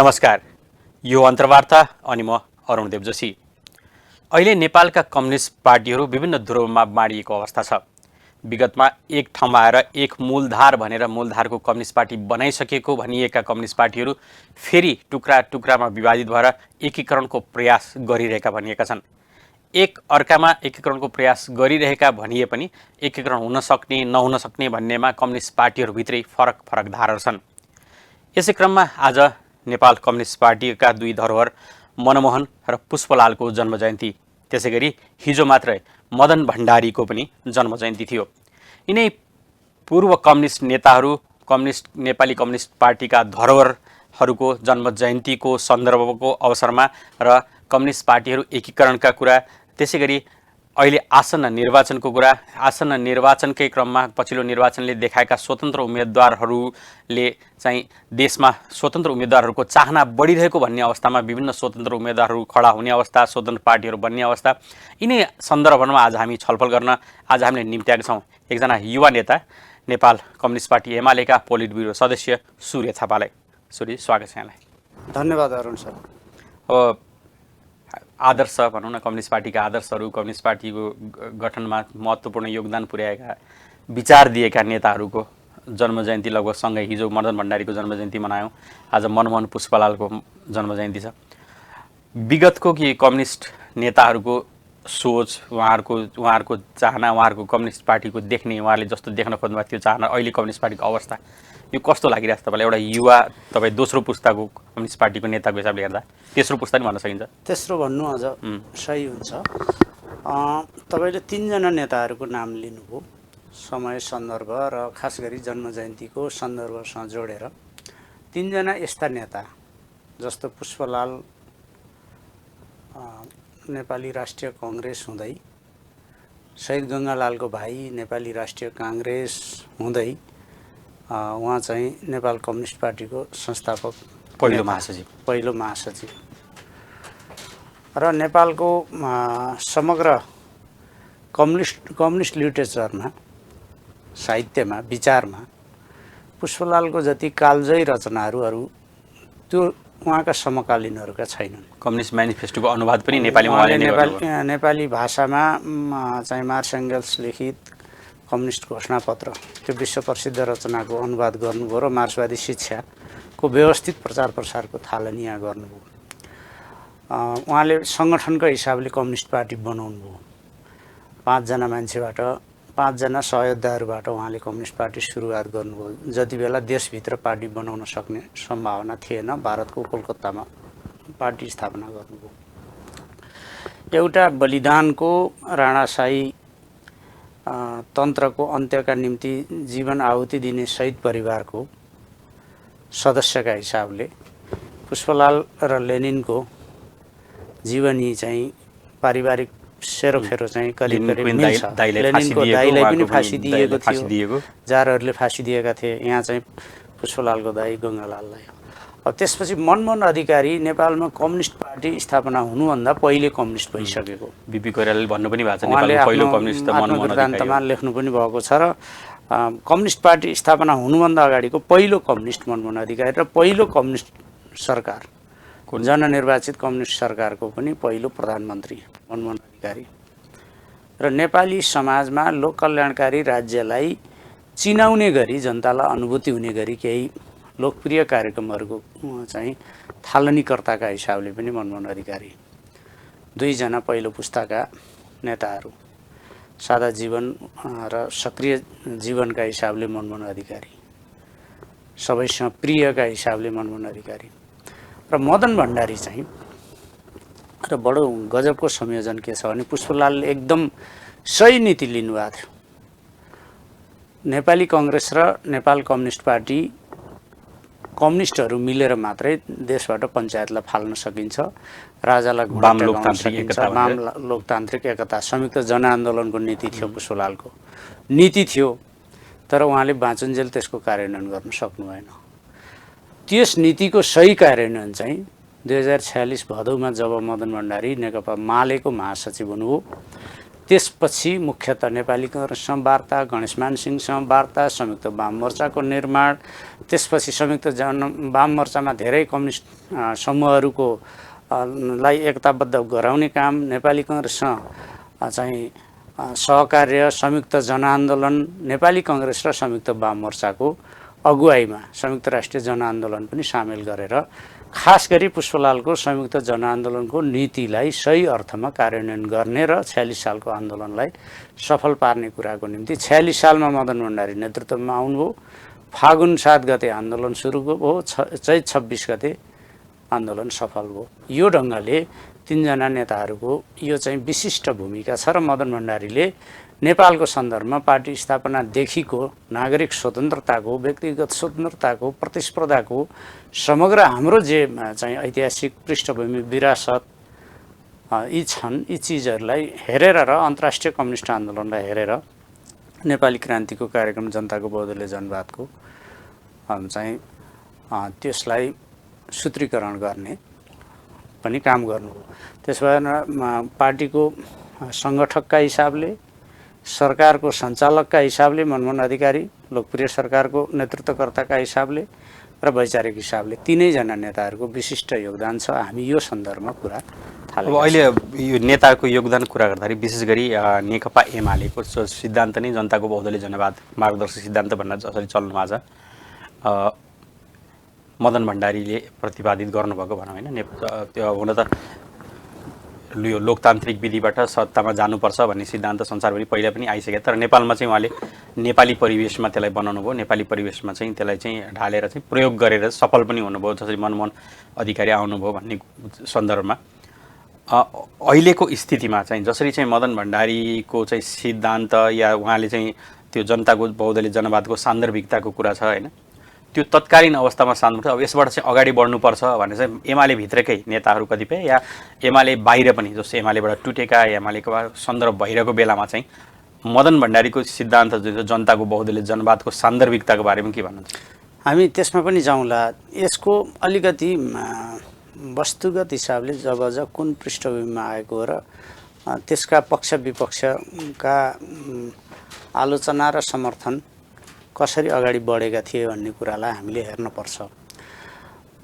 नमस्कार, यो अन्तर्वार्ता अनि म अरुण देवजोशी। अहिले नेपालका कम्युनिस्ट पार्टीहरू विभिन्न ध्रुवमा बाँडिएको अवस्था छ। विगतमा एक ठाउँमा आएर एक मूलधार भनेर मूलधारको कम्युनिस्ट पार्टी बनाइसकेको भनिएका कम्युनिस्ट पार्टीहरू फेरि टुक्रा टुक्रामा विभाजित भएर एकीकरणको प्रयास गरिरहेका भनिएका छन्। एक अर्कामा एकीकरणको प्रयास गरिरहेका भनिए पनि एकीकरण हुन सक्ने नहुन सक्ने भन्नेमा कम्युनिस्ट पार्टीहरूभित्रै फरक फरक धारहरू छन्। यसै क्रममा आज नेपाल कम्युनिस्ट पार्टीका दुई धरोहर मनमोहन र पुष्पलालको जन्मजयन्ती, त्यसैगरी हिजो मात्रै मदन भण्डारीको पनि जन्मजयन्ती थियो। यिनै पूर्व कम्युनिस्ट नेताहरू नेपाली कम्युनिस्ट पार्टीका धरोहरहरूको जन्मजयन्तीको सन्दर्भको अवसरमा र कम्युनिस्ट पार्टीहरू एकीकरणका कुरा, त्यसैगरी अहिले आसन्न निर्वाचनको कुरा, आसन्न निर्वाचनकै क्रममा पछिल्लो निर्वाचनले देखाएका स्वतन्त्र उम्मेदवारहरूले चाहिँ देशमा स्वतन्त्र उम्मेदवारहरूको चाहना बढिरहेको भन्ने अवस्थामा विभिन्न स्वतन्त्र उम्मेदवारहरू खडा हुने अवस्था, स्वतन्त्र पार्टीहरू बन्ने अवस्था, यिनै सन्दर्भमा आज हामी छलफल गर्न आज हामीले निम्त्याएका छौँ एकजना युवा नेता, नेपाल कम्युनिस्ट पार्टी एमालेका पोलिट ब्युरो सदस्य सूर्य थापालाई। सूर्य, स्वागत छ यहाँलाई। धन्यवाद अरुण सर। अब आदर्श भनौँ न, कम्युनिस्ट पार्टीका आदर्शहरू, कम्युनिस्ट पार्टीको गठनमा महत्त्वपूर्ण योगदान पुर्याएका, विचार दिएका नेताहरूको जन्मजयन्ती लगभग सँगै हिजो मदन भण्डारीको जन्मजयन्ती मनायौँ, आज मनमोहन पुष्पलालको जन्मजयन्ती छ। विगतको कि कम्युनिस्ट नेताहरूको सोच, उहाँहरूको चाहना, उहाँहरूको कम्युनिस्ट पार्टीको देख्ने, उहाँहरूले जस्तो देख्न खोज्नुभएको थियो चाहना, अहिले कम्युनिस्ट पार्टीको अवस्था यो कस्तो लागिरहेको छ तपाईँलाई? एउटा युवा, तपाईँ दोस्रो पुस्ताको कम्युनिस्ट पार्टीको नेताको हिसाबले हेर्दा, तेस्रो पुस्ता नि भन्न सकिन्छ? तेस्रो भन्नु अझ सही हुन्छ। तपाईँले तीनजना नेताहरूको नाम लिनुभयो, समय, सन्दर्भ र खास गरी जन्मजयन्तीको सन्दर्भसँग जोडेर। तीनजना यस्ता नेता जस्तो पुष्पलाल नेपाली राष्ट्रिय कङ्ग्रेस हुँदै, शहीद गङ्गालालको भाइ नेपाली राष्ट्रिय काङ्ग्रेस हुँदै, उहाँ चाहिँ नेपाल कम्युनिस्ट पार्टीको संस्थापक पहिलो महासचिव र नेपालको समग्र कम्युनिस्ट लिटरेचरमा, साहित्यमा, विचारमा पुष्पलालको जति कालजयी रचनाहरू त्यो उहाँका समकालीनहरूका छैनन्। कम्युनिस्ट म्यानिफेस्टोको अनुवाद पनि नेपालीमा नेपाली भाषामा चाहिँ मार्क्स एङ्गल्स लिखित कम्युनिस्ट घोषणापत्र, त्यो विश्व प्रसिद्ध रचनाको अनुवाद गर्नुभयो र मार्क्सवादी शिक्षाको व्यवस्थित प्रचार प्रसारको थालनी यहाँ गर्नुभयो। उहाँले सङ्गठनको हिसाबले कम्युनिस्ट पार्टी बनाउनु भयो। 5 जना मान्छेबाट, 5 जना सहयोद्धाहरूबाट उहाँले कम्युनिस्ट पार्टी सुरुवात गर्नुभयो। जति बेला देशभित्र पार्टी बनाउन सक्ने सम्भावना थिएन, भारतको कोलकातामा पार्टी स्थापना गर्नुभयो। एउटा बलिदानको, राणाशाही तन्त्रको अन्त्यका निम्ति जीवन आहुति दिने शहीद परिवारको सदस्यका हिसाबले पुष्पलाल र लेनिनको जीवनी चाहिँ पारिवारिक सेरोफेरो चाहिँ करिब करिब मिल्छ। लेनिनको दाइलाई पनि फाँसी दिएको थियो, जारहरूले फाँसी दिएका थिए, यहाँ चाहिँ पुष्पलालको दाइ गङ्गालाललाई। अब त्यसपछि मनमोहन अधिकारी नेपालमा कम्युनिस्ट पार्टी स्थापना हुनुभन्दा पहिले कम्युनिस्ट भइसकेको, बिपी कोइरालाले भन्नु पनि भएको छ, उहाँले आत्मवृत्तान्तमा लेख्नु पनि भएको छ। र कम्युनिस्ट पार्टी स्थापना हुनुभन्दा अगाडिको पहिलो कम्युनिस्ट मनमोहन अधिकारी र पहिलो कम्युनिस्ट सरकार, जननिर्वाचित कम्युनिस्ट सरकारको पनि पहिलो प्रधानमन्त्री मनमोहन अधिकारी। र नेपाली समाजमा लोक कल्याणकारी राज्यलाई चिनाउने गरी, जनतालाई अनुभूति हुने गरी केही लोकप्रिय कार्यक्रमहरूको चाहिँ थालनीकर्ताका हिसाबले पनि मनमोहन अधिकारी। 2 जना पहिलो पुस्ताका नेताहरू, सादा जीवन र सक्रिय जीवनका हिसाबले मनमोहन अधिकारी, सबैसँग प्रियका हिसाबले मनमोहन अधिकारी। र मदन भण्डारी चाहिँ र बडो गजबको संयोजन के छ भने पुष्पलालले एकदम सही नीति लिनुभएको थियो। नेपाली कङ्ग्रेस र नेपाल कम्युनिस्ट पार्टी, कम्युनिस्टहरू मिलेर मात्रै देशबाट पञ्चायतलाई फाल्न सकिन्छ, राजालाई वाम लोकतान्त्रिक एकता, संयुक्त जनआन्दोलनको नीति थियो पुष्पलालको, नीति थियो। तर उहाँले बाँचुन्जेल त्यसको कार्यान्वयन गर्न सक्नु भएन। त्यस नीतिको सही कार्यान्वयन चाहिँ 2046 भदौमा जब मदन भण्डारी नेकपा मालेको महासचिव हुनुभयो, त्यसपछि मुख्यतः नेपाली काङ्ग्रेससँग वार्ता, गणेशमान सिंहसँग वार्ता, संयुक्त वाम मोर्चाको निर्माण, त्यसपछि संयुक्त वाम मोर्चामा धेरै कम्युनिस्ट समूहहरूको लाई एकताबद्ध गराउने काम, नेपाली काङ्ग्रेससँग चाहिँ सहकार्य, संयुक्त जनआन्दोलन, नेपाली काङ्ग्रेस र संयुक्त वाम मोर्चाको अगुवाईमा संयुक्त राष्ट्रिय जनआन्दोलन पनि सामेल गरेर खास गरी पुष्पलालको संयुक्त जनआन्दोलनको नीतिलाई सही अर्थमा कार्यान्वयन गर्ने र 46 सालको आन्दोलनलाई सफल पार्ने कुराको निम्ति 46 सालमा मदन भण्डारी नेतृत्वमा आउनुभयो। फागुन 7 गते आन्दोलन सुरु भयो, चैत 26 गते आन्दोलन सफल भयो। यो ढङ्गले तीनजना नेताहरूको यो चाहिँ विशिष्ट भूमिका छ र मदन भण्डारीले नेपालको सन्दर्भमा पार्टी स्थापनादेखिको नागरिक स्वतन्त्रताको, व्यक्तिगत स्वतन्त्रताको, प्रतिस्पर्धाको समग्र हाम्रो जे चाहिँ ऐतिहासिक पृष्ठभूमि विरासत यी छन्, यी चिजहरूलाई हेरेर र अन्तर्राष्ट्रिय कम्युनिस्ट आन्दोलनलाई हेरेर नेपाली क्रान्तिको कार्यक्रम जनताको बहुदलीय जनवादको चाहिँ त्यसलाई सूत्रीकरण गर्ने पनि काम गर्नुभयो। त्यस भएर पार्टीको सङ्गठकका हिसाबले, सरकारको सञ्चालकका हिसाबले मनमोहन अधिकारी, लोकप्रिय सरकारको नेतृत्वकर्ताका हिसाबले र वैचारिक हिसाबले तीनैजना नेताहरूको विशिष्ट योगदान छ। हामी यो सन्दर्भमा कुरा थालेका छौँ। अहिले यो नेताको योगदान कुरा गर्दाखेरि विशेष गरी नेकपा एमालेको सिद्धान्त नै जनताको बहुदलीय जनवाद मार्गदर्शक सिद्धान्त भन्न जसरी चल्नु भएको छ, मदन भण्डारीले प्रतिपादित गर्नुभएको भनौँ होइन। त्यो हुन त यो लोकतान्त्रिक विधिबाट सत्तामा जानुपर्छ भन्ने सिद्धान्त संसारभरि पहिला पनि आइसक्यो, तर नेपालमा चाहिँ उहाँले नेपाली परिवेशमा त्यसलाई बनाउनु भयो, नेपाली परिवेशमा चाहिँ त्यसलाई चाहिँ ढालेर चाहिँ प्रयोग गरेर सफल पनि हुनुभयो, जसरी मनमोहन अधिकारी आउनुभयो भन्ने सन्दर्भमा अहिलेको स्थितिमा चाहिँ जसरी चाहिँ मदन भण्डारीको चाहिँ सिद्धान्त या उहाँले चाहिँ त्यो जनताको बहुदलीय जनवादको सान्दर्भिकताको कुरा छ होइन, त्यो तत्कालीन अवस्थामा सान्दर्भिक अब यसबाट चाहिँ अगाडि बढ्नुपर्छ भनेर चाहिँ एमाले भित्रकै नेताहरू कतिपय या एमाले बाहिर पनि जस्तो एमालेबाट टुटेका एमालेको सन्दर्भ भइरहेको बेलामा चाहिँ मदन भण्डारीको सिद्धान्त जुन जनताको बहुदलीय जनवादको सान्दर्भिकताको बारेमा के भन्नुहुन्छ? हामी त्यसमा पनि जाउँला। यसको अलिकति वस्तुगत हिसाबले जब कुन पृष्ठभूमिमा आएको हो र त्यसका पक्ष विपक्षका आलोचना र समर्थन कसरी अगाडि बढेका थिए भन्ने कुरालाई हामीले हेर्नुपर्छ।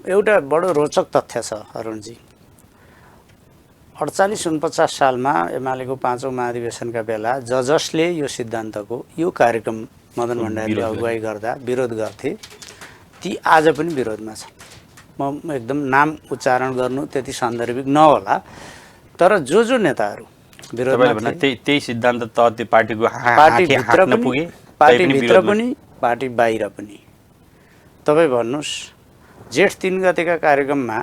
एउटा बडो रोचक तथ्य छ अरुणजी, 48-49 सालमा एमालेको 5औं महाधिवेशनका बेला जसले यो सिद्धान्तको यो कार्यक्रम मदन भण्डारीले अगुवाई गर्दा विरोध गर्थे ती आज पनि विरोधमा छन्। म एकदम नाम उच्चारण गर्नु त्यति सान्दर्भिक नहोला, तर जो नेताहरू विरोधमा त्यही सिद्धान्त त त्यो पार्टीको पार्टीभित्र पनि पार्टी बाहिर पनि। तपाईँ भन्नुहोस्, जेठ 3 गतेका कार्यक्रममा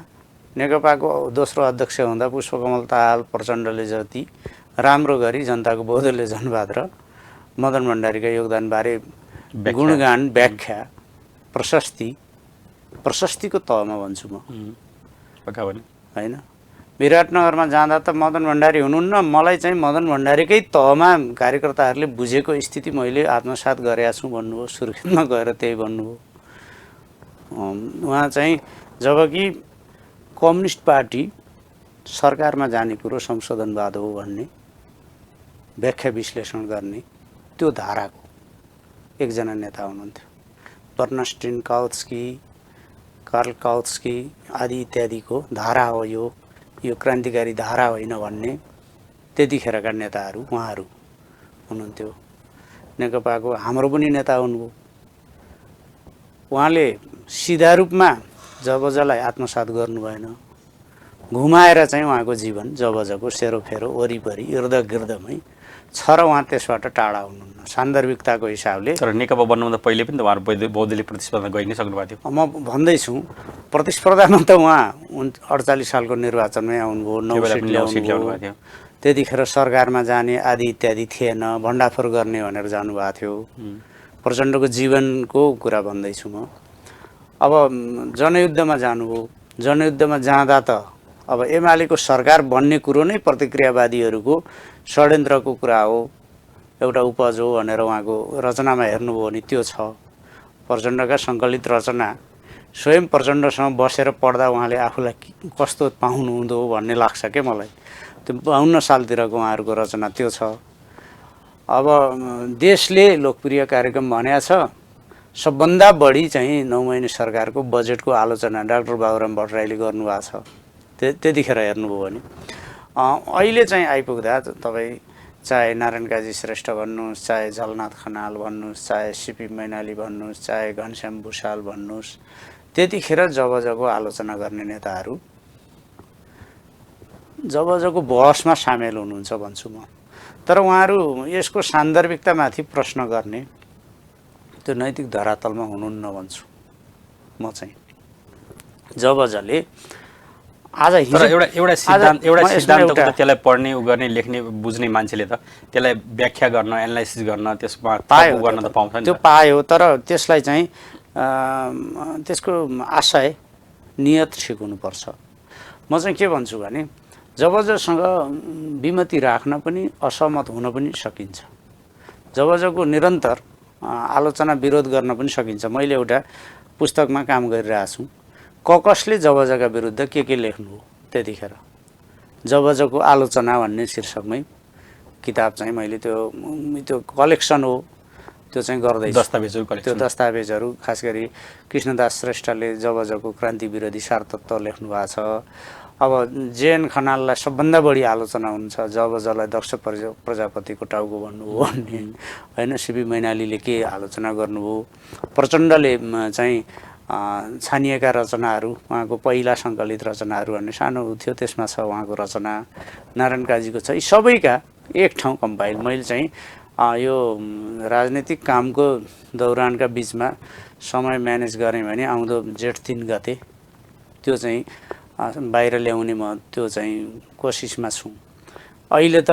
नेकपाको दोस्रो अध्यक्ष हुँदा पुष्पकमल दाहाल प्रचण्डले जति राम्रो गरी जनताको बहुदलीय जनवाद र मदन भण्डारीका योगदानबारे गुणगान, व्याख्या, प्रशस्तिको तहमा भन्छु म होइन। विराटनगरमा जाँदा त मदन भण्डारी हुनुहुन्न, मलाई चाहिँ मदन भण्डारीकै तहमा कार्यकर्ताहरूले बुझेको स्थिति मैले आत्मसात गरेका छु भन्नुभयो। सुर्खेतमा गएर त्यही भन्नुभयो। उहाँ चाहिँ जबकि कम्युनिस्ट पार्टी सरकारमा जाने कुरो संशोधनवाद हो भन्ने व्याख्या विश्लेषण गर्ने त्यो धाराको एकजना नेता हुनुहुन्थ्यो। बर्नस्टिन काउत्स्की, कार्ल काउत्स्की आदि इत्यादिको धारा हो यो क्रान्तिकारी धारा होइन भन्ने त्यतिखेरका नेताहरू उहाँहरू हुनुहुन्थ्यो। नेकपाको हाम्रो पनि नेता हुनुभयो। उहाँले सिधा रूपमा जबजलाई आत्मसात गर्नु भएन, घुमाएर चाहिँ उहाँको जीवन जबजको सेरोफेरो वरिपरि इर्दगिर्दमै छ र उहाँ त्यसबाट टाढा हुनुहुन्न सान्दर्भिकताको हिसाबले। तर नेकपा बन्नुभन्दा पहिले पनि त उहाँहरू बहुदलीय प्रतिस्पर्धा गइ नै सक्नुभएको थियो। म भन्दैछु प्रतिस्पर्धामा त उहाँ 48 सालको निर्वाचनमै आउनुभयो, 9 सिट ल्याउनुभएको थियो। त्यतिखेर सरकारमा जाने आदि इत्यादि थिएन, भण्डाफोर गर्ने भनेर जानुभएको थियो। प्रचण्डको जीवनको कुरा भन्दैछु म। अब जनयुद्धमा जानुभयो, जनयुद्धमा जाँदा त अब एमालेको सरकार बन्ने कुरो नै प्रतिक्रियावादीहरूको षड्यन्त्रको कुरा हो, एउटा उपज हो भनेर उहाँको रचनामा हेर्नुभयो भने त्यो छ। प्रचण्डका सङ्कलित रचना स्वयं प्रचण्डसँग बसेर पढ्दा उहाँले आफूलाई कस्तो पाउनुहुँदो भन्ने लाग्छ के मलाई। त्यो 52 सालतिरको उहाँहरूको रचना त्यो छ। अब देशले लोकप्रिय कार्यक्रम भनेको छ सबभन्दा बढी चाहिँ 9 महिने सरकारको बजेटको आलोचना डाक्टर बाबुराम भट्टराईले गर्नुभएको छ। त्यतिखेर हेर्नुभयो भने अहिले चाहिँ आइपुग्दा तपाईँ चाहे नारायण काजी श्रेष्ठ भन्नुहोस्, चाहे झलनाथ खनाल भन्नुहोस्, चाहे सिपी मैनाली भन्नुहोस्, चाहे घनश्याम भुषाल भन्नुहोस्, त्यतिखेर जबजको आलोचना गर्ने नेताहरू जबजको बहसमा सामेल हुनुहुन्छ भन्छु म। तर उहाँहरू यसको सान्दर्भिकतामाथि प्रश्न गर्ने त्यो नैतिक धरातलमा हुनुहुन्न भन्छु म चाहिँ। जबजले आज एउटा सिद्धान्तको त त्यसलाई पढ्ने उ गर्ने लेख्ने बुझ्ने मान्छेले त त्यसलाई व्याख्या गर्न एनालाइसिस गर्न त्यसमा पायो गर्न त पाउँछ नि। त्यो पायो तर त्यसलाई चाहिँ त्यसको आशय नियत ठिक हुनुपर्छ। म चाहिँ के भन्छु भने जबजसँग विमति राख्न पनि असहमत हुन पनि सकिन्छ, जबजको निरन्तर आलोचना विरोध गर्न पनि सकिन्छ। मैले एउटा पुस्तकमा काम गरिरहेको छु, ककसले जबजका विरुद्ध के लेख्नु हो त्यतिखेर जबजको आलोचना भन्ने शीर्षकमै किताब चाहिँ मैले त्यो कलेक्सन हो त्यो चाहिँ गर्दैछु। त्यो दस्तावेजहरू खास गरी कृष्णदास श्रेष्ठले जबजको क्रान्ति विरोधी सारतत्व लेख्नु भएको छ। अब जेएन खनाललाई सबभन्दा बढी आलोचना हुन्छ जबजलाई दक्ष प्रजापतिको टाउको भन्नुभयो भन्ने होइन। सिपी मैनालीले के आलोचना गर्नुभयो, प्रचण्डले चाहिँ छानिएका रचनाहरू उहाँको पहिला सङ्कलित रचनाहरू भन्ने सानो थियो त्यसमा छ उहाँको रचना, नारायण काजीको छ, यी सबैका एक ठाउँ कम्पाइल। मैले चाहिँ यो राजनीतिक कामको दौरानका बिचमा समय म्यानेज गरेँ भने आउँदो जेठ 3 गते त्यो चाहिँ बाहिर ल्याउने म त्यो चाहिँ कोसिसमा छु। अहिले त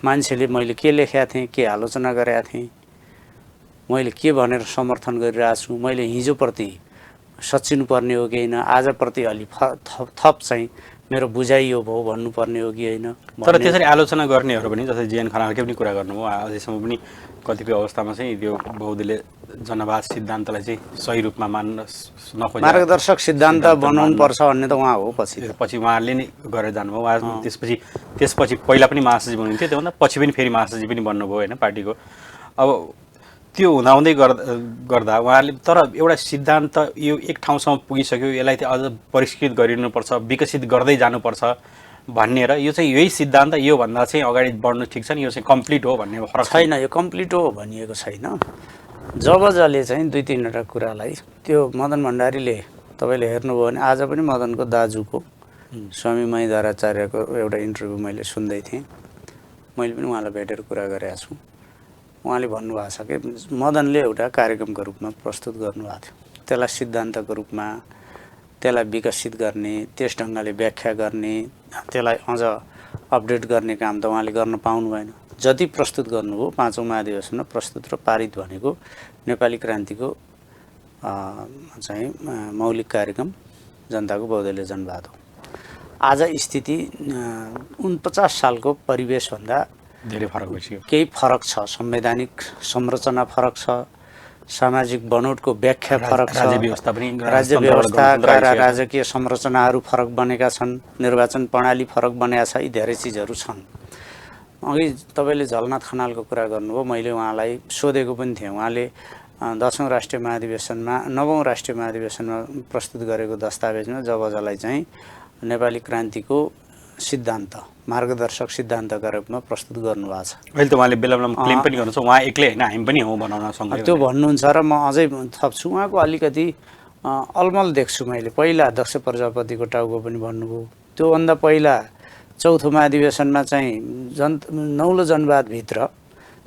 मान्छेले मैले के लेखेका थिएँ, के आलोचना गरेका थिएँ, मैले के भनेर समर्थन गरिरहेको छु, मैले हिजोप्रति सच्चिनुपर्ने हो कि होइन, आजप्रति अलि थप चाहिँ मेरो बुझाइ यो भयो भन्नुपर्ने हो कि होइन। तर त्यसरी आलोचना गर्नेहरू पनि जस्तै जेएन खनालकै पनि कुरा गर्नुभयो, अझैसम्म पनि कतिपय अवस्थामा चाहिँ त्यो बौद्धले जनवाद सिद्धान्तलाई चाहिँ सही रूपमा मान्न नखोजे मार्गदर्शक सिद्धान्त बनाउनु पर्छ भन्ने त उहाँ हो। पछि उहाँले नै गरेर जानुभयो। उहाँ त्यसपछि पहिला पनि महासचिव हुनुहुन्थ्यो, त्योभन्दा पछि पनि फेरि महासचिव पनि बन्नुभयो होइन पार्टीको। अब त्यो हुँदाहुँदै गर्दा उहाँहरूले तर एउटा सिद्धान्त यो एक ठाउँसम्म पुगिसक्यो, यसलाई चाहिँ अझ परिष्कृत गरिनुपर्छ, विकसित गर्दै जानुपर्छ भन्ने र यो चाहिँ यही सिद्धान्त योभन्दा चाहिँ अगाडि बढ्नु ठिक छ नि, यो चाहिँ कम्प्लिट हो भन्ने फरक छैन। यो कम्प्लिट हो भनिएको छैन। जबजले चाहिँ 2-3वटा कुरालाई त्यो मदन भण्डारीले तपाईँले हेर्नुभयो भने आज पनि मदनको दाजुको स्वामी महेन्द्राचार्यको एउटा इन्टरभ्यू मैले सुन्दै थिएँ, मैले पनि उहाँलाई भेटेर कुरा गरेको छु। उहाँले भन्नुभएको छ कि मदनले एउटा कार्यक्रमको रूपमा प्रस्तुत गर्नुभएको थियो, त्यसलाई सिद्धान्तको रूपमा त्यसलाई विकसित गर्ने, त्यस ढङ्गले व्याख्या गर्ने, त्यसलाई अझ अपडेट गर्ने काम त उहाँले गर्न पाउनु भएन। जति प्रस्तुत गर्नुभयो 5औं महाधिवेशनमा प्रस्तुत र पारित भनेको नेपाली क्रान्तिको चाहिँ मौलिक कार्यक्रम जनताको बहुदलीय जनवाद हो। आज स्थिति 49 सालको परिवेशभन्दा धेरै फरक भइसक्यो। केही फरक छ, संवैधानिक संरचना फरक छ, सामाजिक बनोटको व्याख्या फरक छ, राज्य व्यवस्थाका राजकीय संरचनाहरू फरक बनेका छन्, निर्वाचन प्रणाली फरक बनेका छ, यी धेरै चिजहरू छन्। अघि तपाईँले झलनाथ खनालको कुरा गर्नुभयो, मैले उहाँलाई सोधेको पनि थिएँ। उहाँले 10औं राष्ट्रिय महाधिवेशनमा 9औं राष्ट्रिय महाधिवेशनमा प्रस्तुत गरेको दस्तावेजमा जबजलाई चाहिँ नेपाली क्रान्तिको सिद्धान्त मार्गदर्शक सिद्धान्तका रूपमा प्रस्तुत गर्नुभएको छ। अहिले त उहाँले बेला बेलामा क्लेम पनि गर्नुहुन्छ उहाँ एक्लै होइन हामी पनि हौँ बनाउन सँगै त्यो भन्नुहुन्छ र म अझै थप्छु। उहाँको अलिकति अलमल देख्छु मैले। पहिला दक्ष प्रजापतिको टाउको पनि भन्नुभयो, त्योभन्दा पहिला 4थो महाधिवेशनमा चाहिँ नौलो जनवादभित्र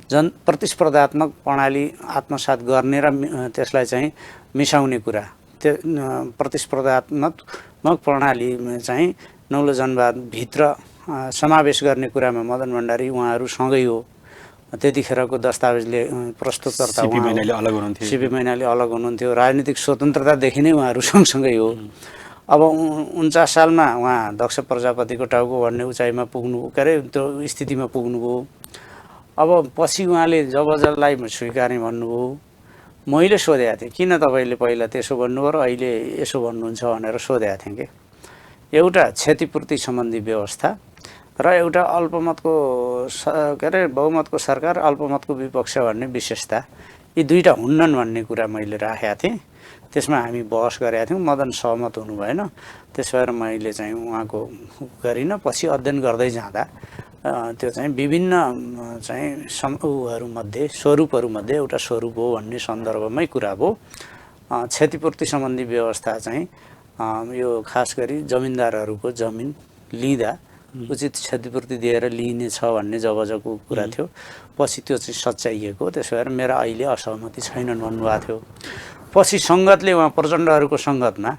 प्रतिस्पर्धात्मक प्रणाली आत्मसात गर्ने र त्यसलाई चाहिँ मिसाउने कुरा, त्यो प्रतिस्पर्धात्मक प्रणाली चाहिँ नौलो जनवादभित्र समावेश गर्ने कुरामा मदन भण्डारी उहाँहरू सँगै हो। त्यतिखेरको दस्तावेजले प्रस्तुतकर्ता सिपी मैनाली अलग हुनुहुन्थ्यो, राजनीतिक स्वतन्त्रतादेखि नै उहाँहरू सँगसँगै हो। अब 49 सालमा उहाँ दक्ष प्रजापतिको टाउको भन्ने उचाइमा पुग्नु के अरे त्यो स्थितिमा पुग्नुभयो। अब पछि उहाँले जबजलाई स्वीकार्ने भन्नुभयो। मैले सोधेको थिएँ किन तपाईँले पहिला त्यसो भन्नुभयो र अहिले यसो भन्नुहुन्छ भनेर सोधेको थिएँ कि एउटा क्षतिपूर्ति सम्बन्धी व्यवस्था र एउटा अल्पमतको के अरे बहुमतको सरकार अल्पमतको विपक्ष भन्ने विशेषता यी दुईटा हुन्नन् भन्ने कुरा मैले राखेका थिएँ। त्यसमा हामी बहस गरेका थियौँ। मदन सहमत हुनु भएन। त्यस भएर मैले चाहिँ उहाँको गरिनँ। पछि अध्ययन गर्दै जाँदा त्यो चाहिँ विभिन्न चाहिँ उहरूमध्ये स्वरूपहरूमध्ये एउटा स्वरूप हो भन्ने सन्दर्भमै कुरा भयो। क्षतिपूर्ति सम्बन्धी व्यवस्था चाहिँ यो खास गरी जमिनदारहरूको जमिन लिँदा उचित क्षतिपूर्ति दिएर लिइने छ भन्ने जबजको कुरा थियो। पछि त्यो चाहिँ सच्याइएको। त्यसो भएर मेरा अहिले असहमति छैनन् भन्नुभएको थियो। पछि सङ्गतले उहाँ प्रचण्डहरूको सङ्गतमा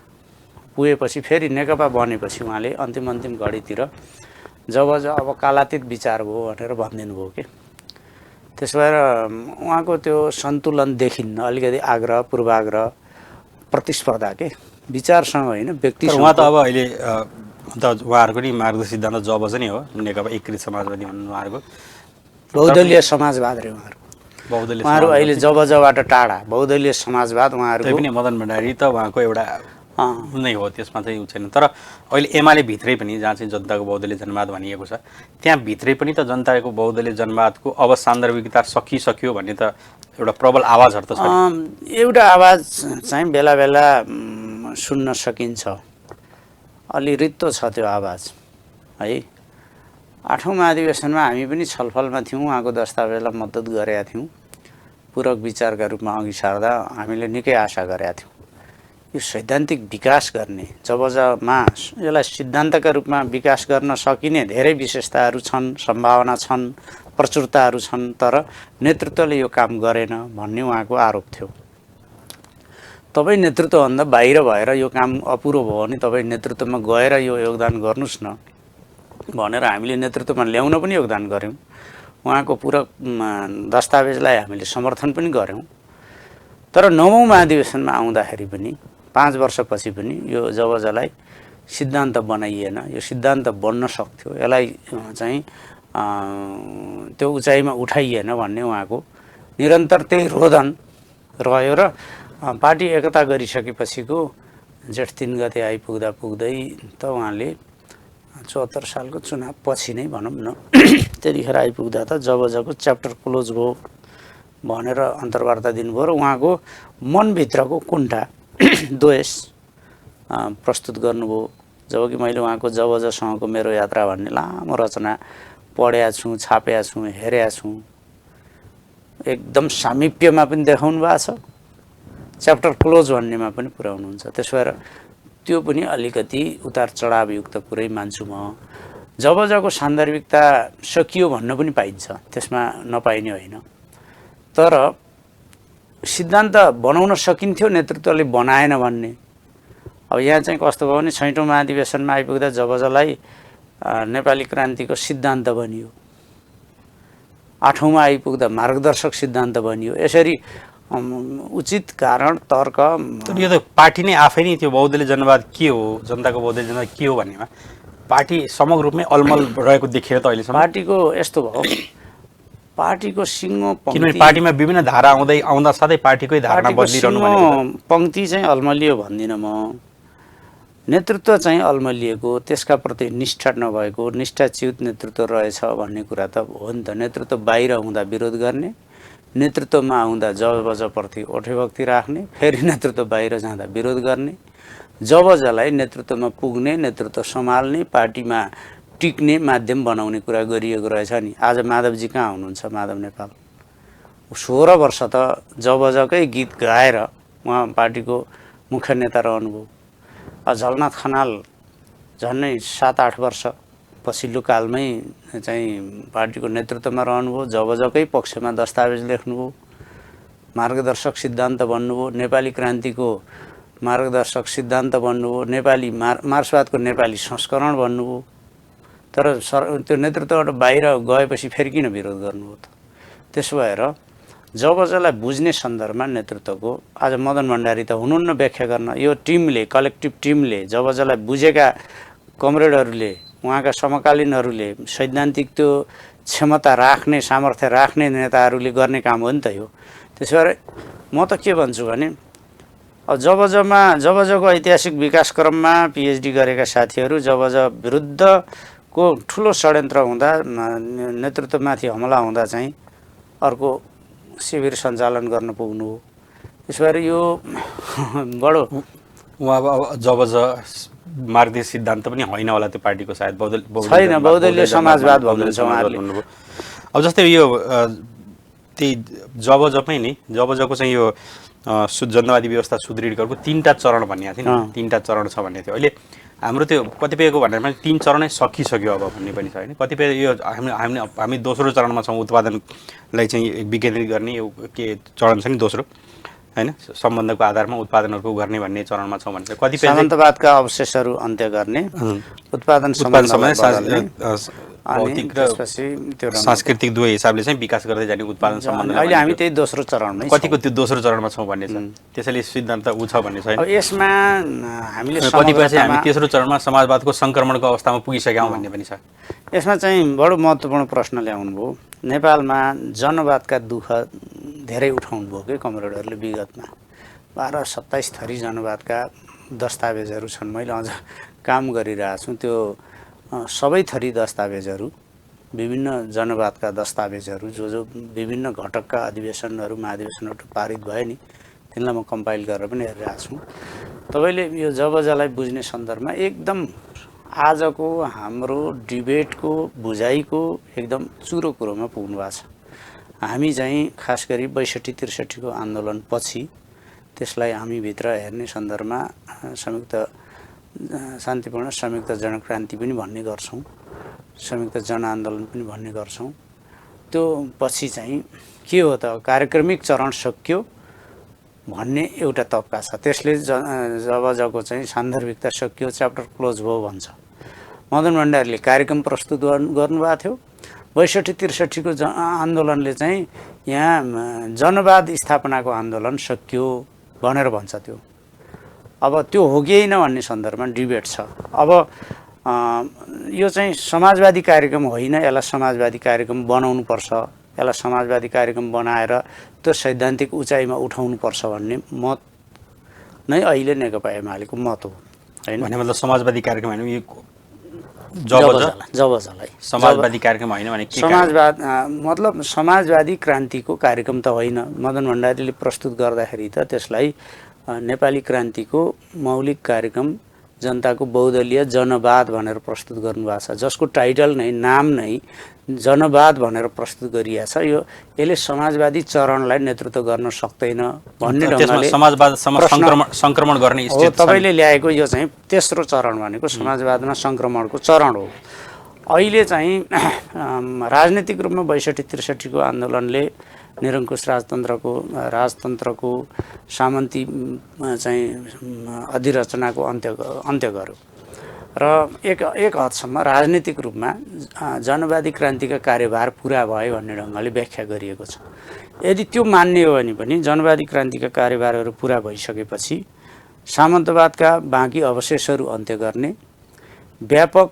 पुगेपछि फेरि नेकपा बनेपछि उहाँले अन्तिम घडीतिर जब अब कालातीत विचार भयो भनेर भनिदिनु भयो कि। त्यसो भएर उहाँको त्यो सन्तुलन देखिन्न। अलिकति आग्रह पूर्वाग्रह प्रतिस्पर्धा के विचारसँग होइन व्यक्तिसँग। उहाँ त अब अहिले त उहाँहरूको नि मार्गदर्शी सिद्धान्त जब चाहिँ नि हो नेकपा एकीकृत समाजवादी भन्नु उहाँहरूको बहुदलीय समाजवाद रे बहुदलीय उहाँहरू अहिले जबबाट टाढा बहुदलीय समाजवाद उहाँहरूको। त्यही पनि मदन भण्डारी त उहाँको एउटा नै हो। त्यसमा चाहिँ छैन। तर अहिले एमाले भित्रै पनि जहाँ चाहिँ जनताको बहुदलीय जनवाद भनिएको छ त्यहाँ भित्रै पनि त जनताको बहुदलीय जनवादको अब सान्दर्भिकता सकिसक्यो भन्ने त एउटा प्रबल आवाजहरू त छ। एउटा आवाज चाहिँ बेला बेला सुन्न सकिन्छ। अलि रित्तो छ त्यो आवाज है। 8औं महाधिवेशनमा हामी पनि छलफलमा थियौँ। उहाँको दस्तावेजलाई मद्दत गरेका थियौँ। पूरक विचारका रूपमा अघि सार्दा हामीले निकै आशा गरेका थियौँ। यो सैद्धान्तिक विकास गर्ने जबजमा यसलाई सिद्धान्तका रूपमा विकास गर्न सकिने धेरै विशेषताहरू छन्, सम्भावना छन्, प्रचुरताहरू छन्। तर नेतृत्वले यो काम गरेन भन्ने उहाँको आरोप थियो। तपाईँ नेतृत्वभन्दा बाहिर भएर यो काम अपुरो भयो भने तपाईँ नेतृत्वमा गएर यो योगदान गर्नुहोस् न भनेर हामीले नेतृत्वमा ल्याउन पनि योगदान गऱ्यौँ। उहाँको पूरक दस्तावेजलाई हामीले समर्थन पनि गऱ्यौँ। तर 9औं महाधिवेशनमा आउँदाखेरि पनि 5 वर्षपछि पनि यो जबजलाई सिद्धान्त बनाइएन। यो सिद्धान्त बन्न सक्थ्यो। यसलाई चाहिँ त्यो उचाइमा उठाइएन भन्ने उहाँको निरन्तर त्यही रोदन रह्यो। र पार्टी एकता गरिसकेपछिको जेठ 3 गते आइपुग्दा त उहाँले 74 सालको चुनाव पछि नै भनौँ न त्यतिखेर आइपुग्दा त जबजको च्याप्टर क्लोज भयो भनेर अन्तर्वार्ता दिनुभयो। र उहाँको मनभित्रको कुण्ठा द्वेष प्रस्तुत गर्नुभयो। जबकि मैले उहाँको जबजसँगको मेरो यात्रा भन्ने लामो रचना पढेका छु, छापेका छु, हेरेका छु। एकदम सामिप्यमा पनि देखाउनु भएको छ, च्याप्टर क्लोज भन्नेमा पनि पुर्याउनुहुन्छ। त्यसो भएर त्यो पनि अलिकति उतार चढावयुक्त कुरै मान्छु म। जबजको सान्दर्भिकता सकियो भन्न पनि पाइन्छ, त्यसमा नपाइने होइन। तर सिद्धान्त बनाउन सकिन्थ्यो, नेतृत्वले बनाएन भन्ने। अब यहाँ चाहिँ कस्तो भयो भने छैटौं महाधिवेशनमा आइपुग्दा जबजलाई नेपाली क्रान्तिको सिद्धान्त बनियो। 8औंमा आइपुग्दा मार्गदर्शक सिद्धान्त बनियो। यसरी उचित कारण तर्क यो त पार्टी नै आफै नै त्यो बहुदलीय जनवाद के हो, जनताको बहुदलीय जनवाद के हो भन्नेमा पार्टी समग्र रूपमै अलमल रहेको देखियो त अहिलेसम्म। पार्टीको यस्तो भयो, पार्टीको सिङ्गो किनभने पार्टीमा विभिन्न धारा आउँदा साथै पार्टीकै धारणा बदलिरहनु भनेको पङ्क्ति चाहिँ अलमलियो भन्दिनँ म। नेतृत्व चाहिँ अलमलिएको, त्यसका प्रति निष्ठा नभएको, निष्ठाच्युत नेतृत्व रहेछ भन्ने कुरा त हो नि त। नेतृत्व बाहिर हुँदा विरोध गर्ने, नेतृत्वमा आउँदा जबजप्रति ओठेभक्ति राख्ने, फेरि नेतृत्व बाहिर जाँदा विरोध गर्ने, जबजलाई नेतृत्वमा पुग्ने, नेतृत्व सम्हाल्ने, पार्टीमा टिक्ने माध्यम बनाउने कुरा गरिएको रहेछ नि। आज माधवजी कहाँ हुनुहुन्छ? माधव नेपाल 16 वर्ष त जबजकै गीत गाएर उहाँ पार्टीको मुख्य नेता रहनुभयो। झलनाथ खनाल झन्डै 7-8 वर्ष पछिल्लो कालमै चाहिँ पार्टीको नेतृत्वमा रहनुभयो। जबजकै पक्षमा दस्तावेज लेख्नुभयो, मार्गदर्शक सिद्धान्त बन्नुभयो, नेपाली क्रान्तिको मार्गदर्शक सिद्धान्त बन्नुभयो, नेपाली मार्क्सवादको नेपाली संस्करण बन्नुभयो। तर त्यो नेतृत्वबाट बाहिर गएपछि फेरि किन विरोध गर्नुभयो त? त्यसो भएर जबजलाई बुझ्ने सन्दर्भमा नेतृत्वको आज मदन भण्डारी त हुनुहुन्न व्याख्या गर्न। यो टिमले, कलेक्टिभ टिमले, जबजलाई बुझेका कमरेडहरूले, उहाँका समकालीनहरूले, सैद्धान्तिक त्यो क्षमता राख्ने, सामर्थ्य राख्ने नेताहरूले गर्ने काम हो नि त यो। त्यसो भएर म त के भन्छु भने अब जबजको ऐतिहासिक विकास क्रममा पिएचडी गरेका साथीहरू जबज विरुद्धको को ठुलो षड्यन्त्र हुँदा नेतृत्वमाथि हमला हुँदा चाहिँ अर्को शिविर सञ्चालन गर्न पुग्नु हो। यसबार यो बडो उहाँ अब जब मार्क्सिस्ट सिद्धान्त पनि होइन होला त्यो पार्टीको सायद छैन, बहुदलीय समाजवाद भन्नुहुन्छ उहाँहरूले। अब जस्तै यो त्यही जबजमै नि जबजको चाहिँ यो जनतावादी व्यवस्था सुदृढ गर्नुको 3टा चरण भनिएको थियो नि, 3टा चरण छ भन्ने थियो। अहिले हाम्रो त्यो कतिपयको भनेर पनि 3 चरणै सकिसक्यो अब भन्ने पनि छ होइन। कतिपय यो हामी दोस्रो चरणमा छौँ, उत्पादनलाई चाहिँ विकेन्द्रित गर्ने यो के चरण छ नि दोस्रो होइन, सम्बन्धको आधारमा उत्पादनहरूको गर्ने भन्ने चरणमा छौँ भने कतिपय सामन्तवादका अवशेषहरू अन्त्य गर्ने, उत्पादन भौतिक र सांस्कृतिक दुवै हिसाबले चाहिँ विकास गर्दै जाने उत्पादन सम्बन्ध। अहिले हामी त्यही दोस्रो चरणमै कतिको त्यो दोस्रो चरणमा छौँ भन्ने छ, त्यसैले सिद्धान्त ऊ छ भन्ने छैन। यसमा हामीले कतिपय चाहिँ हामी तेस्रो चरणमा समाजवादको सङ्क्रमणको अवस्थामा पुगिसक्यौँ भन्ने पनि छ। यसमा चाहिँ बडो महत्त्वपूर्ण प्रश्न ल्याउनु भयो। नेपालमा जनवादका दुःख धेरै उठाउनु भयो कि कमरेडहरूले विगतमा 12-27 थरी जनवादका दस्तावेजहरू छन्। मैले अझ काम गरिरहेको छु, त्यो सबै थरी दस्तावेजहरू, विभिन्न जनवादका दस्तावेजहरू जो विभिन्न घटकका अधिवेशनहरू महाधिवेशनहरू पारित भयो नि, तिनलाई म कम्पाइल गरेर पनि हेरिरहेको छु। तपाईँले यो जबजलाई बुझ्ने सन्दर्भमा एकदम आजको हाम्रो डिबेटको बुझाइको एकदम चुरो कुरोमा पुग्नु भएको छ। हामी चाहिँ खास गरी 62-63 को आन्दोलन पछि त्यसलाई हामीभित्र हेर्ने सन्दर्भमा संयुक्त शान्तिपूर्ण संयुक्त जनक्रान्ति पनि भन्ने गर्छौँ, संयुक्त जनआन्दोलन पनि भन्ने गर्छौँ। त्यो पछि चाहिँ के हो त, कार्यक्रमिक चरण सकियो भन्ने एउटा तबका छ। त्यसले जबजको चाहिँ सान्दर्भिकता सकियो, च्याप्टर क्लोज भयो भन्छ। मदन भण्डारीले कार्यक्रम प्रस्तुत गर्नुभएको थियो। 62-63 को आन्दोलनले चाहिँ यहाँ जनवाद स्थापनाको आन्दोलन सकियो भनेर भन्छ। त्यो अब त्यो हो कि होइन भन्ने सन्दर्भमा डिबेट छ। अब यो चाहिँ समाजवादी कार्यक्रम होइन, यसलाई समाजवादी कार्यक्रम बनाउनुपर्छ, यसलाई समाजवादी कार्यक्रम बनाएर त्यो सैद्धान्तिक उचाइमा उठाउनुपर्छ भन्ने मत नै अहिले नेकपा एमालेको मत हो होइन। भने मतलब समाजवादी कार्यक्रम होइन, यो जबजलाई समाजवादी कार्यक्रम होइन भने समाजवाद मतलब समाजवादी क्रान्तिको कार्यक्रम त होइन। मदन भण्डारीले प्रस्तुत गर्दाखेरि त त्यसलाई नेपाली क्रान्तिको मौलिक कार्यक्रम जनताको बहुदलीय जनवाद भनेर प्रस्तुत गर्नुभएको छ, जसको टाइटल नै नाम नै जनवाद भनेर प्रस्तुत गरिएको छ। यसले समाजवादी चरणलाई नेतृत्व गर्न सक्दैन भन्ने ढङ्गले समाजवाद सङ्क्रमण गर्ने हो। तपाईँले ल्याएको यो चाहिँ तेस्रो चरण भनेको समाजवादमा सङ्क्रमणको चरण हो। अहिले चाहिँ राजनीतिक रूपमा 62-63 को आन्दोलनले निरङ्कुश राजतन्त्रको सामन्ती चाहिँ अधिरचनाको अन्त्य गर्यो र एक हदसम्म राजनीतिक रूपमा जनवादी क्रान्तिका कार्यभार पुरा भयो भन्ने ढङ्गले व्याख्या गरिएको छ। यदि त्यो मान्ने हो भने पनि जनवादी क्रान्तिका कार्यभारहरू पुरा भइसकेपछि सामन्तवादका बाँकी अवशेषहरू अन्त्य गर्ने, व्यापक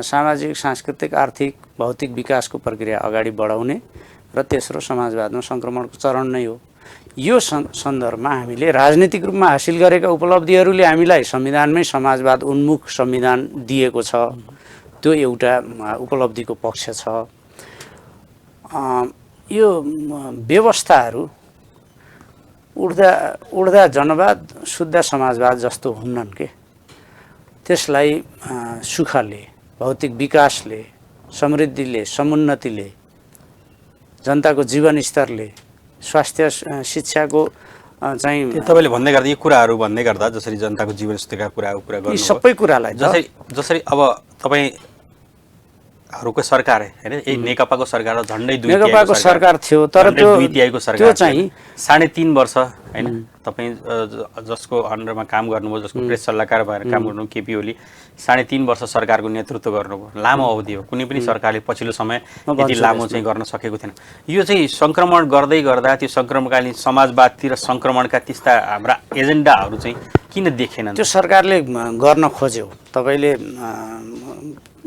सामाजिक सांस्कृतिक आर्थिक भौतिक विकासको प्रक्रिया अगाडि बढाउने र तेस्रो समाजवादमा सङ्क्रमणको चरण नै हो। यो सन्दर्भमा हामीले राजनीतिक रूपमा हासिल गरेका उपलब्धिहरूले हामीलाई संविधानमै समाजवाद उन्मुख संविधान दिएको छ, त्यो एउटा उपलब्धिको पक्ष छ। यो व्यवस्थाहरू उड्दा जनवाद शुद्ध समाजवाद जस्तो हुन्नन् के। त्यसलाई सुखले, भौतिक विकासले, समृद्धिले, समुन्नतिले, जनताको जीवनस्तरले, स्वास्थ्य शिक्षाको चाहिँ तपाईँले भन्दै गर्दा यी कुराहरू भन्दै गर्दा जसरी जनताको जीवनस्तरका कुरा गर्नु, यी सबै कुरालाई जसरी अब तपाईँहरूको सरकार होइन, यही नेकपाको सरकार झन्डै नेकपाको सरकार थियो, तर त्यो सरकार चाहिँ 3.5 वर्ष होइन, तपाईँ जसको अन्डरमा काम गर्नुभयो, जसको प्रेस सल्लाहकार भएर काम गर्नु केपी ओली 3.5 वर्ष सरकारको नेतृत्व गर्नुभयो। लामो अवधि हो, कुनै पनि सरकारले पछिल्लो समय यति लामो चाहिँ गर्न सकेको थिएन। यो चाहिँ सङ्क्रमण गर्दै गर्दा त्यो सङ्क्रमणकालीन समाजवादतिर सङ्क्रमणका त्यस्ता हाम्रा एजेन्डाहरू चाहिँ किन देखेनन्? त्यो सरकारले गर्न खोज्यो। तपाईँले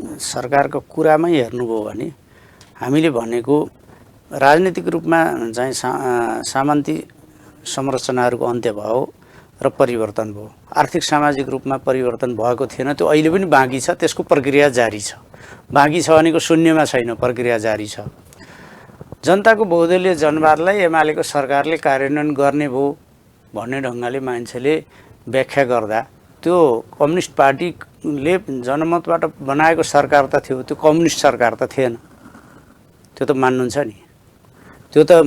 सरकारको कुरामै हेर्नुभयो भने हामीले भनेको राजनीतिक रूपमा चाहिँ सामन्ती संरचनाहरूको अन्त्य भयो र परिवर्तन भयो। आर्थिक सामाजिक रूपमा परिवर्तन भएको थिएन, त्यो अहिले पनि बाँकी छ, त्यसको प्रक्रिया जारी छ। बाँकी छ भनेको शून्यमा छैन, प्रक्रिया जारी छ। जनताको बहुदलीय जनवादलाई एमालेको सरकारले कार्यान्वयन गर्ने भयो भन्ने ढङ्गले मान्छेले व्याख्या गर्दा त्यो कम्युनिस्ट पार्टीले जनमतबाट बनाएको सरकार त थियो, त्यो कम्युनिस्ट सरकार त थिएन। त्यो त मान्नुहुन्छ नि। त्यो त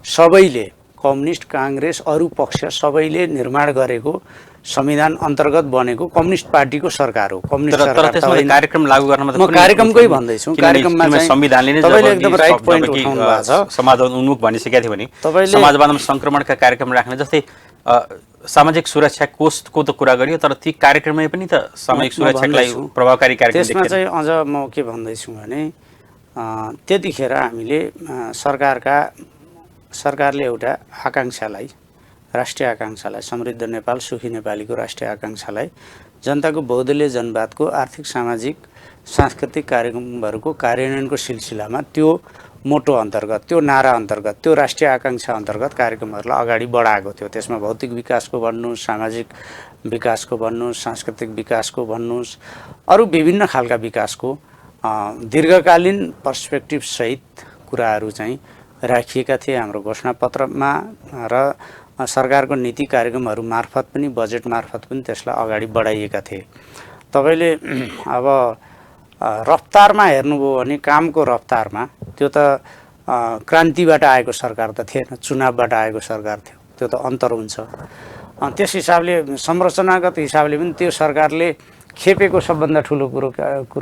सबैले, कम्युनिस्ट, काङ्ग्रेस, अरू पक्ष सबैले निर्माण गरेको संविधान अन्तर्गत बनेको कम्युनिस्ट पार्टीको सरकार हो। कम्युनिस्ट सरकार कार्यक्रम लागू गर्नमा म कार्यक्रमकै भन्दैछु। कार्यक्रममा संविधानले नै तपाईले एकदम राइट पोइन्ट उठाउनु भएको छ। समाजवाद उन्मुख भनिसकेको थियो भने समाजवादमा संक्रमणका कार्यक्रम राख्ने, जस्तै सामाजिक सुरक्षा कोषको त कुरा गरियो, तर ती कार्यक्रममै पनि त सामाजिक सुरक्षालाई प्रभावकारी कार्यक्रम त्यसमा चाहिँ अझ म के भन्दैछु भने त्यतिखेर हामीले सरकारले एउटा आकाङ्क्षालाई, राष्ट्रिय आकाङ्क्षालाई, समृद्ध नेपाल सुखी नेपालीको राष्ट्रिय आकाङ्क्षालाई जनताको बहुदलीय जनवादको आर्थिक सामाजिक सांस्कृतिक कार्यक्रमहरूको कार्यान्वयनको सिलसिलामा त्यो मोटो अन्तर्गत, त्यो नारा अन्तर्गत, त्यो राष्ट्रिय आकाङ्क्षा अन्तर्गत कार्यक्रमहरूलाई अगाडि बढाएको थियो। त्यसमा भौतिक विकासको भन्नुहोस्, सामाजिक विकासको भन्नुहोस्, सांस्कृतिक विकासको भन्नुहोस्, अरू विभिन्न खालका विकासको दीर्घकालीन पर्सपेक्टिभ सहित कुराहरू चाहिँ राखिएका थिए हाम्रो घोषणापत्रमा र सरकारको नीति कार्यक्रमहरू मार्फत पनि, बजेट मार्फत पनि त्यसलाई अगाडि बढाइएका थिए। तपाईँले अब रफ्तारमा हेर्नुभयो भने कामको रफ्तारमा त्यो त क्रान्तिबाट आएको सरकार त थिएन, चुनावबाट आएको सरकार थियो, त्यो त अन्तर हुन्छ। त्यस हिसाबले संरचनागत हिसाबले पनि त्यो सरकारले खेपेको सबभन्दा ठुलो कुरो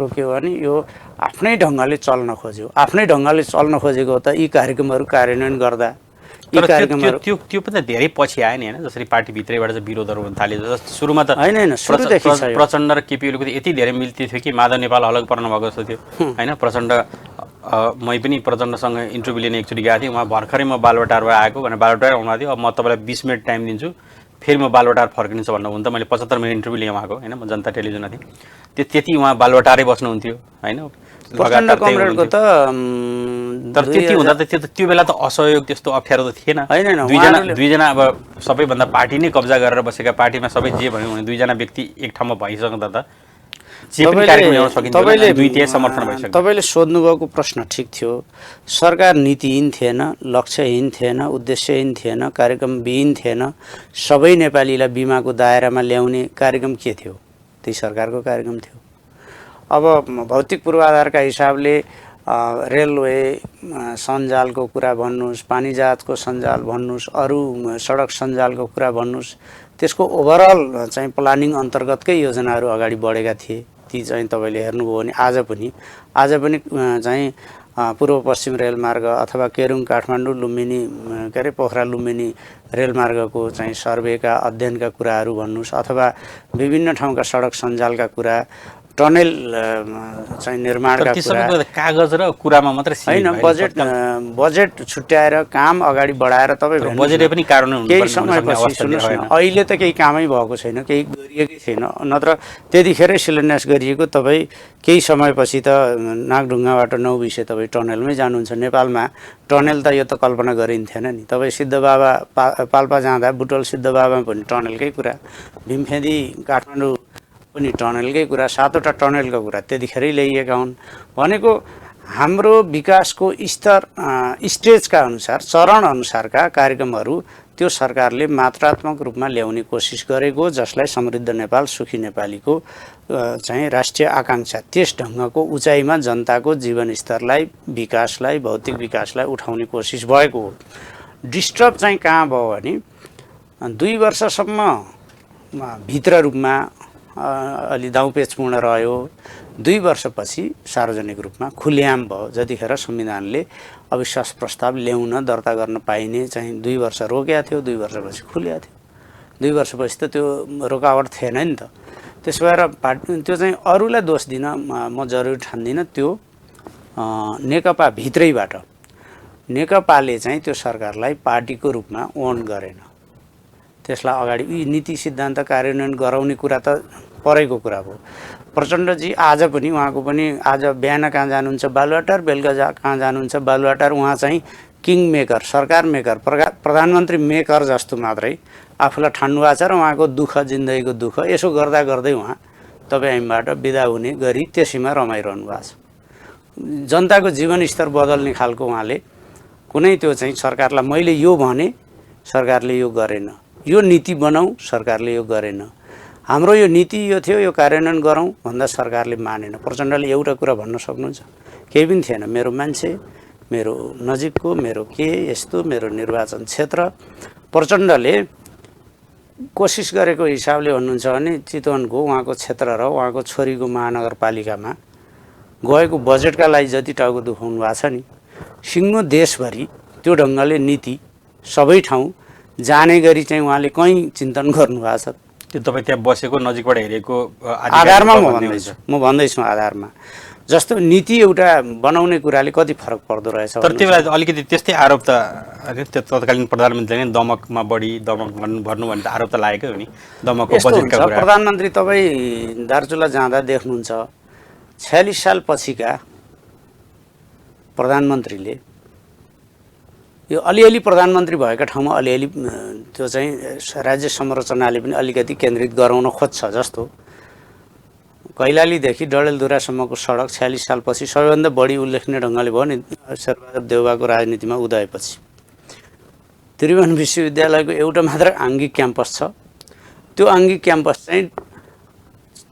के हो भने यो आफ्नै ढङ्गले चल्न खोज्यो। आफ्नै ढङ्गले चल्न खोजेको त यी कार्यक्रमहरू कार्यान्वयन गर्दा त्यो पनि धेरै पछि आयो नि होइन। जसरी पार्टीभित्रैबाट चाहिँ विरोधहरू हुन थाल्यो। सुरुमा त होइन, प्रचण्ड र केपी ओलीको यति धेरै मिल्ती थियो कि माधव नेपाल अलग पर्न भएको जस्तो थियो होइन। प्रचण्ड मै पनि प्रचण्डसँग इन्टरभ्यू लिने एकचोटि गएको थिएँ। उहाँ भर्खरै म बालुवाटारबाट आएको भनेर बालुवाटार आउनु थियो, अब म तपाईँलाई 20 मिनट टाइम दिन्छु, फेरि म बालुवाटार फर्किन्छ भन्नु त मैले 75 मिनट इन्टरभ्यू लिएँ उहाँको होइन। म जनता टेलिभिजनमा थिएँ, त्यति उहाँ बालुवाटारै बस्नुहुन्थ्यो होइन। तर त्यति हुँदा त त्यो बेला त असहयोग त्यस्तो अप्ठ्यारो त थिएन। दुईजना अब सबैभन्दा पार्टी नै कब्जा गरेर बसेका, पार्टीमा सबै जे भन्यो भने दुईजना व्यक्ति एक ठाउँमा भइसक्दा त तपाईँले सोध्नुभएको प्रश्न ठिक थियो। सरकार नीतिहीन थिएन, लक्ष्यहीन थिएन, उद्देश्यहीन थिएन, कार्यक्रमविहीन थिएन। सबै नेपालीलाई बिमाको दायरामा ल्याउने कार्यक्रम के थियो? त्यही सरकारको कार्यक्रम थियो। अब भौतिक पूर्वाधारका हिसाबले रेलवे सञ्जालको कुरा भन्नुहोस्, पानी जहाजको सञ्जाल भन्नुहोस्, अरू सडक सञ्जालको कुरा भन्नुहोस्, त्यसको ओभरअल चाहिँ प्लानिङ अन्तर्गतकै योजनाहरू अगाडि बढेका थिए। ती चाहिँ तपाईँले हेर्नुभयो भने आज पनि चाहिँ पूर्व पश्चिम रेलमार्ग अथवा केरुङ काठमाडौँ लुम्बिनी के अरे पोखरा लुम्बिनी रेलमार्गको चाहिँ सर्वेका अध्ययनका कुराहरू भन्नुहोस्, अथवा विभिन्न ठाउँका सडक सञ्जालका कुरा, टनेल चाहिँ निर्माणका कुरा, कागज र कुरामा मात्रै होइन। बजेट छुट्याएर काम अगाडि बढाएर तपाईँ बजेटै पनि कारण केही समयपछि सुन्नुहोस् न, अहिले त केही कामै भएको छैन, केही गरिएकै छैन। नत्र त्यतिखेरै शिलान्यास गरिएको, तपाईँ केही समयपछि त नागढुङ्गाबाट नौबिसे तपाईँ टनेलमै जानुहुन्छ। नेपालमा टनेल त यो त कल्पना गरिन्थेन नि। तपाईँ सिद्धबाबा पाल्पा जाँदा बुटोल सिद्धबाबामा पनि टनेलकै कुरा, भीमफेदी काठमाडौँ पनि टनलकै कुरा, 7वटा टनलको कुरा त्यतिखेरै ल्याइएका हुन्। भनेको हाम्रो विकासको स्टेजका अनुसार, चरण अनुसारका कार्यक्रमहरू त्यो सरकारले मात्रात्मक रूपमा ल्याउने कोसिस गरेको, जसलाई समृद्ध नेपाल सुखी नेपालीको चाहिँ राष्ट्रिय आकाङ्क्षा, त्यस ढङ्गको उचाइमा जनताको जीवनस्तरलाई, विकासलाई, भौतिक विकासलाई उठाउने कोसिस भएको हो। डिस्टर्ब चाहिँ कहाँ भयो भने 2 वर्षसम्म भित्र रूपमा अलि दाउपेचपूर्ण रह्यो। 2 वर्षपछि सार्वजनिक रूपमा खुलेआम भयो। जतिखेर संविधानले अविश्वास प्रस्ताव ल्याउन, दर्ता गर्न पाइने चाहिँ 2 वर्ष रोकेको थियो, 2 वर्षपछि खुलेको थियो। 2 वर्षपछि त त्यो रोकावट थिएन नि त। त्यसो भएर त्यो चाहिँ अरूलाई दोष दिन म जरुरी ठान्दिनँ। त्यो नेकपा भित्रैबाट नेकपाले चाहिँ त्यो सरकारलाई पार्टीको रूपमा ओन गरेन। त्यसलाई अगाडि यी नीति सिद्धान्त कार्यान्वयन गराउने कुरा त परेको कुरा हो। प्रचण्डजी आज पनि, उहाँको पनि आज बिहान कहाँ जानुहुन्छ? बालुवाटार, बेलुका कहाँ जानुहुन्छ? बालुवाटार। उहाँ चाहिँ किङ मेकर, सरकार मेकर, प्रधानमन्त्री मेकर जस्तो मात्रै आफूलाई ठान्नु भएको छ र उहाँको दुःख जिन्दगीको दुःख यसो गर्दा गर्दै उहाँ तपाईँ हामीबाट बिदा हुने गरी त्यसैमा रमाइरहनु भएको छ। जनताको जीवनस्तर बदल्ने खालको उहाँले कुनै त्यो चाहिँ सरकारलाई मैले यो भने सरकारले यो गरेन, यो नीति बनाऊ सरकारले यो गरेन, हाम्रो यो नीति यो थियो यो कार्यान्वयन गरौँ भन्दा सरकारले मानेन। प्रचण्डले एउटा कुरा भन्न सक्नुहुन्छ, केही पनि थिएन, मेरो मान्छे, मेरो नजिकको, मेरो के यस्तो, मेरो निर्वाचन क्षेत्र। प्रचण्डले कोसिस गरेको हिसाबले भन्नुहुन्छ भने चितवनको उहाँको क्षेत्र र उहाँको छोरीको महानगरपालिकामा गएको बजेटका लागि जति टाउको दुखाउनु भएको छ नि, सिङ्गो देशभरि त्यो ढङ्गले नीति सबै ठाउँ जाने गरी चाहिँ उहाँले कहीँ चिन्तन गर्नुभएको छ। त्यो तपाईँ त्यहाँ बसेको नजिकबाट हेरेको आधारमा म भन्दैछु आधारमा जस्तो नीति एउटा बनाउने कुराले कति फरक पर्दो रहेछ। तर त्यो बेला अलिकति त्यस्तै आरोप त त्यो तत्कालीन प्रधानमन्त्रीले नै दमकमा बढी दमक भर्नु भन्ने त आरोप त लागेकै हो नि, दमकको बजेटका कुरा। प्रधानमन्त्री तपाईँ दार्चुला जाँदा देख्नुहुन्छ 46 साल पछिका प्रधानमन्त्रीले यो अलिअलि प्रधानमन्त्री भएका ठाउँमा अलिअलि त्यो चाहिँ राज्य संरचनाले पनि अलिकति केन्द्रित गराउन खोज्छ। जस्तो कैलालीदेखि डडेलधुरासम्मको सडक 46 सालपछि सबैभन्दा बढी उल्लेखनीय ढङ्गले भयो नि शेरबहादुर देउवाको राजनीतिमा उदयपछि। त्रिभुवन विश्वविद्यालयको एउटा मात्र आङ्गिक क्याम्पस छ, त्यो आङ्गिक क्याम्पस चाहिँ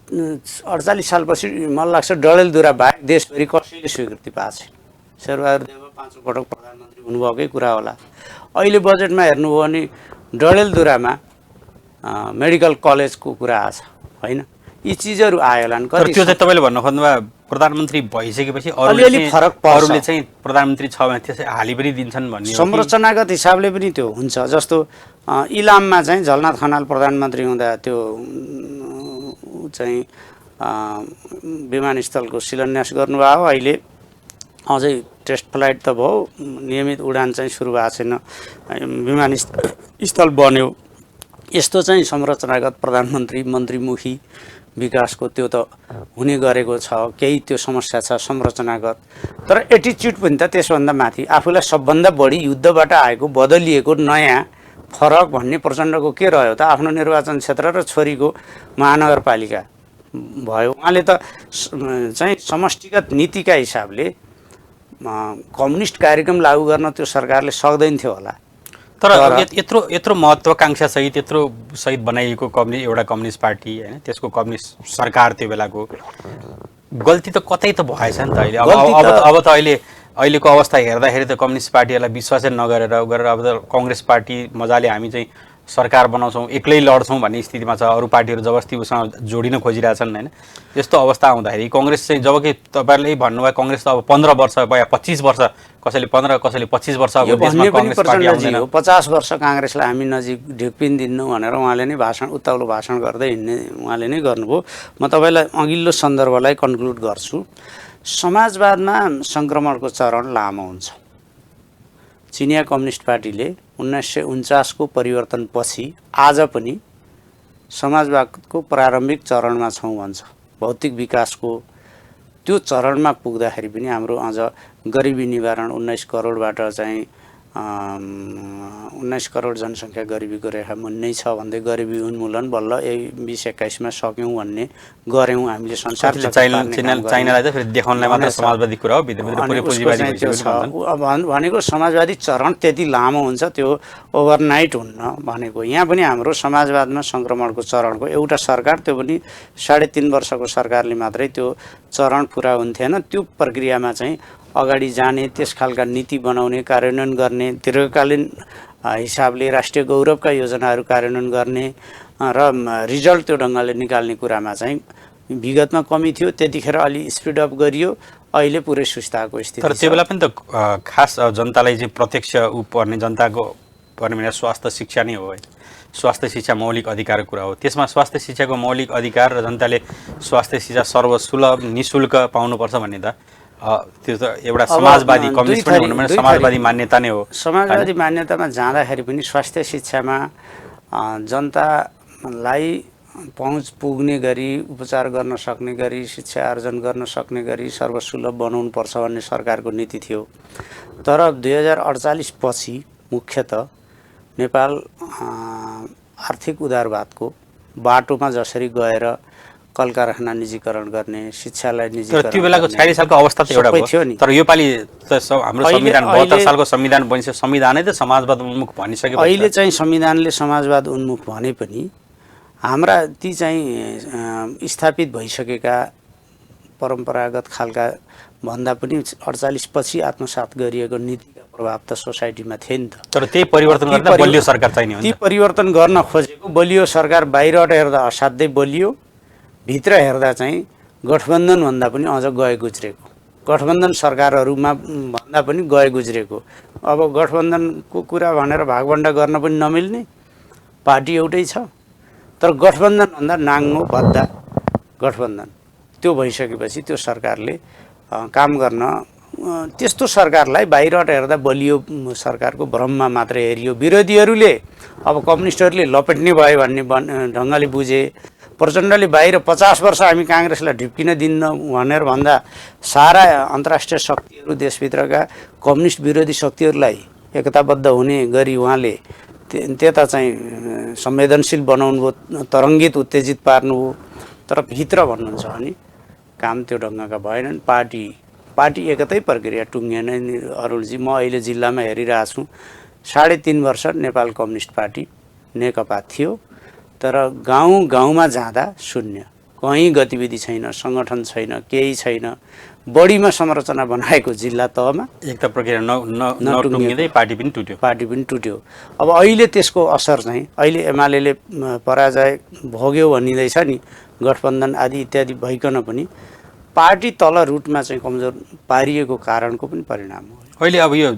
48 सालपछि मलाई लाग्छ डडेलधुरा बाहेक देशभरि कसैले स्वीकृति पाएको छैन। शेरबहादुर देउवा 5 पटक प्रधानमन्त्री हुनुभएकै कुरा होला। अहिले बजेटमा हेर्नुभयो भने डडेलधुरामा मेडिकल कलेजको कुरा आछ होइन, यी चिजहरू आयोलान्। तर त्यो चाहिँ तपाईँले भन्नु खोज्नुभयो प्रधानमन्त्री भइसकेपछि अलिअलि फरक पर्छ, अरूले चाहिँ प्रधानमन्त्री छ भने त्यसै हाली पनि दिन्छन् भन्ने संरचनागत हिसाबले पनि त्यो हुन्छ। जस्तो इलाममा चाहिँ झलनाथ खनाल प्रधानमन्त्री हुँदा त्यो चाहिँ विमानस्थलको शिलान्यास गर्नुभयो, अहिले अझै टेस्ट फ्लाइट त भयो, नियमित उडान चाहिँ सुरु भएको छैन, विमानस्थल बन्यो। यस्तो चाहिँ संरचनागत प्रधानमन्त्री मन्त्रीमुखी विकासको त्यो त हुने गरेको छ, केही त्यो समस्या छ संरचनागत। तर एटिच्युड पनि त त्यसभन्दा माथि आफूलाई सबभन्दा बढी युद्धबाट आएको बदलिएको नयाँ फरक भन्ने प्रचण्डको के रह्यो त, आफ्नो निर्वाचन क्षेत्र र छोरीको महानगरपालिका भयो। उहाँले त चाहिँ समष्टिगत नीतिका हिसाबले कम्युनिस्ट कार्यक्रम लागू गर्न त्यो सरकारले सक्दैन थियो होला। तर यत्रो महत्त्वाकांक्षा सहित यत्रो सहित बनाइएको एउटा कम्युनिस्ट पार्टी होइन, त्यसको कम्युनिस्ट सरकार त्यो बेलाको गल्ती त कतै त भएछ नि त। अहिले अब त अहिलेको अवस्था हेर्दाखेरि त कम्युनिस्ट पार्टीहरूलाई विश्वासै नगरेर अब त कङ्ग्रेस पार्टी मजाले हामी चाहिँ सरकार बनाउँछौँ एक्लै लड्छौँ भन्ने स्थितिमा छ, अरू पार्टीहरू जबरजस्ती उसँग जोडिन खोजिरहेछन् होइन। यस्तो अवस्था आउँदाखेरि कङ्ग्रेस चाहिँ जबकि तपाईँहरूले भन्नुभयो कङ्ग्रेस त अब 15 वर्ष या 25 वर्ष, कसैले 15 कसैले 25 वर्ष अब देशमा कङ्ग्रेस पार्टी आउँदैन, 50 वर्ष काङ्ग्रेसलाई हामी नजिक ढिक्पिन दिन्नौँ भनेर उहाँले नै उत्ताउलो भाषण गर्दै हिँड्ने उहाँले नै गर्नुभयो। म तपाईँलाई अघिल्लो सन्दर्भलाई कन्क्लुड गर्छु। समाजवादमा सङ्क्रमणको चरण लामो हुन्छ। चिनिया कम्युनिस्ट पार्टीले 1949 को परिवर्तनपछि आज पनि समाजवादको प्रारम्भिक चरणमा छौँ भन्छ। भौतिक विकासको त्यो चरणमा पुग्दाखेरि पनि हाम्रो अझ गरिबी निवारण 19 करोडबाट चाहिँ 19 करोड जनसङ्ख्या गरिबीको रेखा मुन्नै छ भन्दै गरिबी उन्मूलन बल्ल 2021 मा सक्यौँ भन्ने गऱ्यौँ हामीले। संसार चाइनालाई त फेरि देखाउनलाई मात्र समाजवादी कुरा हो, भनेको समाजवादी चरण त्यति लामो हुन्छ, त्यो ओभरनाइट हुन्न भनेको। यहाँ पनि हाम्रो समाजवादमा सङ्क्रमणको चरणको एउटा सरकार, त्यो पनि 3.5 वर्षको सरकारले मात्रै त्यो चरण पुरा हुन्थेन। त्यो प्रक्रियामा चाहिँ अगाडि जाने, त्यस खालका नीति बनाउने, कार्यान्वयन गर्ने, दीर्घकालीन हिसाबले राष्ट्रिय गौरवका योजनाहरू कार्यान्वयन गर्ने र रिजल्ट त्यो ढङ्गले निकाल्ने कुरामा चाहिँ विगतमा कमी थियो। त्यतिखेर अलि स्पिडअप गरियो, अहिले पुरै सुस्ताएको स्थिति। तर त्यो बेला पनि त खास जनतालाई चाहिँ प्रत्यक्ष पर्ने जनताको पर्ने भने स्वास्थ्य शिक्षा नै हो। स्वास्थ्य शिक्षा मौलिक अधिकारको कुरा हो, त्यसमा स्वास्थ्य शिक्षाको मौलिक अधिकार र जनताले स्वास्थ्य शिक्षा सर्वसुलभ निःशुल्क पाउनुपर्छ भन्ने त त्यो त एउटा समाजवादी कम्युनिस्ट पनि हुनु भने समाजवादी मान्यता नै हो। समाजवादी मान्यतामा जाँदाखेरि पनि स्वास्थ्य शिक्षामा जनतालाई पहुँच पुग्ने गरी, उपचार गर्न सक्ने गरी, शिक्षा आर्जन गर्न सक्ने गरी सर्वसुलभ बनाउनुपर्छ भन्ने सरकारको नीति थियो। तर 2048 पछि मुख्यतः नेपाल आर्थिक उदारवादको बाटोमा जसरी गएर कल कारखाना निजीकरण गर्ने, शिक्षालाई तर निजीकरण त्यो बेलाको गर्ने, 46 सालको अवस्था त एउटा सबै थियो भयो नि। तर योपालि त हाम्रो अहिले- संविधान 72 अहिले- सालको संविधान बनिसक्यो, संविधानै त समाजवाद उन्मुख भनिसकेपछि अहिले चाहिँ संविधानले समाजवाद उन्मुख भने पनि हाम्रा ती चाहिँ स्थापित भइसकेका परम्परागत खालका भन्दा पनि 48 पछि आत्मसात गरिएको नीतिका प्रभाव त सोसाइटीमा थिए नि त। तर त्यही परिवर्तन ती गर्दा बलियो सरकार चाहिने हो ती नि त। परिवर्तन गर्न खोजेको बलियो सरकार बाहिरबाट हेर्दा असाध्यै बलियो, भित्र हेर्दा चाहिँ गठबन्धनभन्दा पनि अझ गए गुज्रेको, गठबन्धन सरकारहरूमा भन्दा पनि गए गुज्रेको। अब गठबन्धनको कुरा भनेर भागभण्डा गर्न पनि नमिल्ने, पार्टी एउटै छ तर गठबन्धनभन्दा नाङ्गो भद्दा गठबन्धन त्यो भइसकेपछि त्यो सरकारले काम गर्न त्यस्तो सरकारलाई बाहिरबाट हेर्दा बलियो सरकारको भ्रममा मात्रै हेरियो। विरोधीहरूले अब कम्युनिस्टहरूले लपेट्ने भयो भन्ने ढङ्गले बुझे। प्रचण्डले बाहिर 50 वर्ष हामी काङ्ग्रेसलाई ढिप्किन दिन्न भनेर भन्दा सारा अन्तर्राष्ट्रिय शक्तिहरू देशभित्रका कम्युनिस्ट विरोधी शक्तिहरूलाई एकताबद्ध हुने गरी उहाँले त्यता चाहिँ संवेदनशील बनाउनु भयो, तरङ्गित उत्तेजित पार्नुभयो। तर भित्र भन्नुहुन्छ भने काम त्यो ढङ्गका भएनन्। पार्टी एकतै प्रक्रिया टुङ्गेन नि। अरुणजी, म अहिले जिल्लामा हेरिरहेको छु, 3.5 वर्ष नेपाल कम्युनिस्ट पार्टी नेकपा थियो तर गाउँमा जाँदा शून्य, कहीँ गतिविधि छैन, सङ्गठन छैन, केही छैन। बढीमा संरचना बनाएको जिल्ला तहमा एक त प्रक्रिया नटुङ्गिँदै पार्टी पनि टुट्यो। अब अहिले त्यसको असर चाहिँ अहिले एमाले पराजय भोग्यो भनिँदैछ नि, गठबन्धन आदि इत्यादि भइकन पनि पार्टी तल रुटमा चाहिँ कमजोर पारिएको कारणको पनि परिणाम हो। अहिले अब यो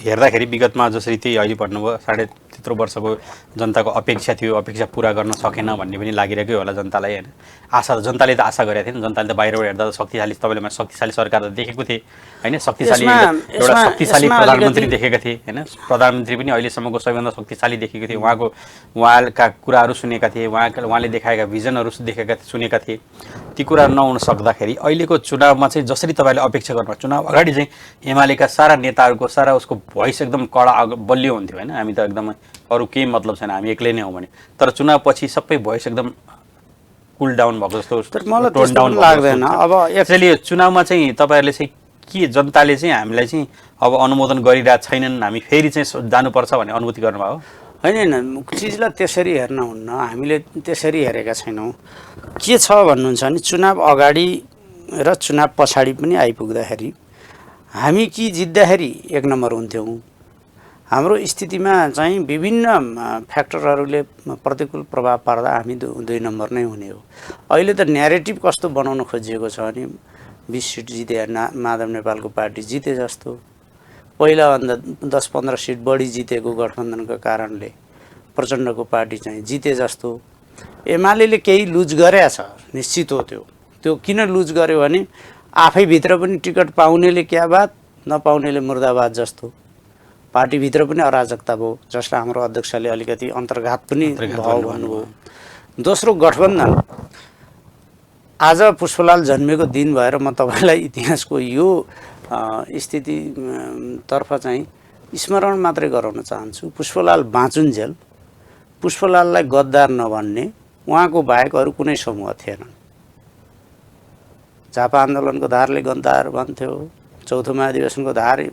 हेर्दाखेरि विगतमा जसरी त्यही अहिले भन्नुभयो 3.5 वर्षको जनताको अपेक्षा थियो, अपेक्षा पुरा गर्न सकेन भन्ने पनि लागिरहेकै होला जनतालाई होइन। जनताले त आशा गरेको थिएन। जनताले त बाहिरबाट हेर्दा त शक्तिशाली, तपाईँले शक्तिशाली सरकार त देखेको थिए होइन, एउटा शक्तिशाली प्रधानमन्त्री देखेका थिए होइन। प्रधानमन्त्री पनि अहिलेसम्मको सबैभन्दा शक्तिशाली देखेको थिए। उहाँका कुराहरू सुनेका थिए, उहाँले देखाएका भिजनहरू सुनेका थिए। ती कुरा नहुन सक्दाखेरि अहिलेको चुनावमा चाहिँ जसरी तपाईँले अपेक्षा गर्नु, चुनाव अगाडि चाहिँ एमालेका सारा नेताहरूको सारा उसको भोइस एकदम कडा बलियो हुन्थ्यो होइन। हामी त एकदमै अरू केही मतलब छैन, हामी एक्लै नै हौँ भने। तर चुनाव पछि सबै भोइस एकदम कुल डाउन भएको जस्तो, टोन डाउन लाग्दैन। अब एक्चुअली चुनावमा चाहिँ तपाईँहरूले चाहिँ के जनताले चाहिँ हामीलाई चाहिँ अब अनुमोदन गरिरहेको छैनन्, हामी फेरि चाहिँ जानुपर्छ भन्ने अनुभूति गर्नुभयो? होइन, चिजलाई त्यसरी हेर्न हुन्न। हामीले त्यसरी हेरेका छैनौँ। के छ भन्नुहुन्छ भने चुनाव अगाडि र चुनाव पछाडि पनि आइपुग्दाखेरि हामी कि जित्दाखेरि 1 नम्बर हुन्थ्यौँ। हाम्रो स्थितिमा चाहिँ विभिन्न फ्याक्टरहरूले प्रतिकूल प्रभाव पार्दा हामी 2 नम्बर नै हुने हो। अहिले त न्यारेटिभ कस्तो बनाउन खोजिएको छ भने 20 सिट जिते माधव नेपालको पार्टी जिते जस्तो, पहिलाभन्दा 10-15 सिट बढी जितेको गठबन्धनको कारणले प्रचण्डको पार्टी चाहिँ जिते जस्तो। एमाले केही लुज गरेछ निश्चित हो। त्यो किन लुज गर्यो भने आफैभित्र पनि टिकट पाउनेले क्या बात, नपाउनेले मुर्दाबाद जस्तो पार्टीभित्र पनि अराजकता भयो, जसलाई हाम्रो अध्यक्षले अलिकति अन्तर्घात पनि भयो भन्नुभयो। दोस्रो, गठबन्धन आज पुष्पलाल जन्मेको दिन भएर म तपाईँलाई इतिहासको यो स्थितितर्फ चाहिँ स्मरण मात्रै गराउन चाहन्छु। पुष्पलाल बाँचुन्जेल पुष्पलाललाई गद्दार नभन्ने उहाँको बाहेक अरू कुनै समूह थिएनन्। झापा आन्दोलनको धारले गद्दार भन्थ्यो, चौथो महाधिवेशनको धार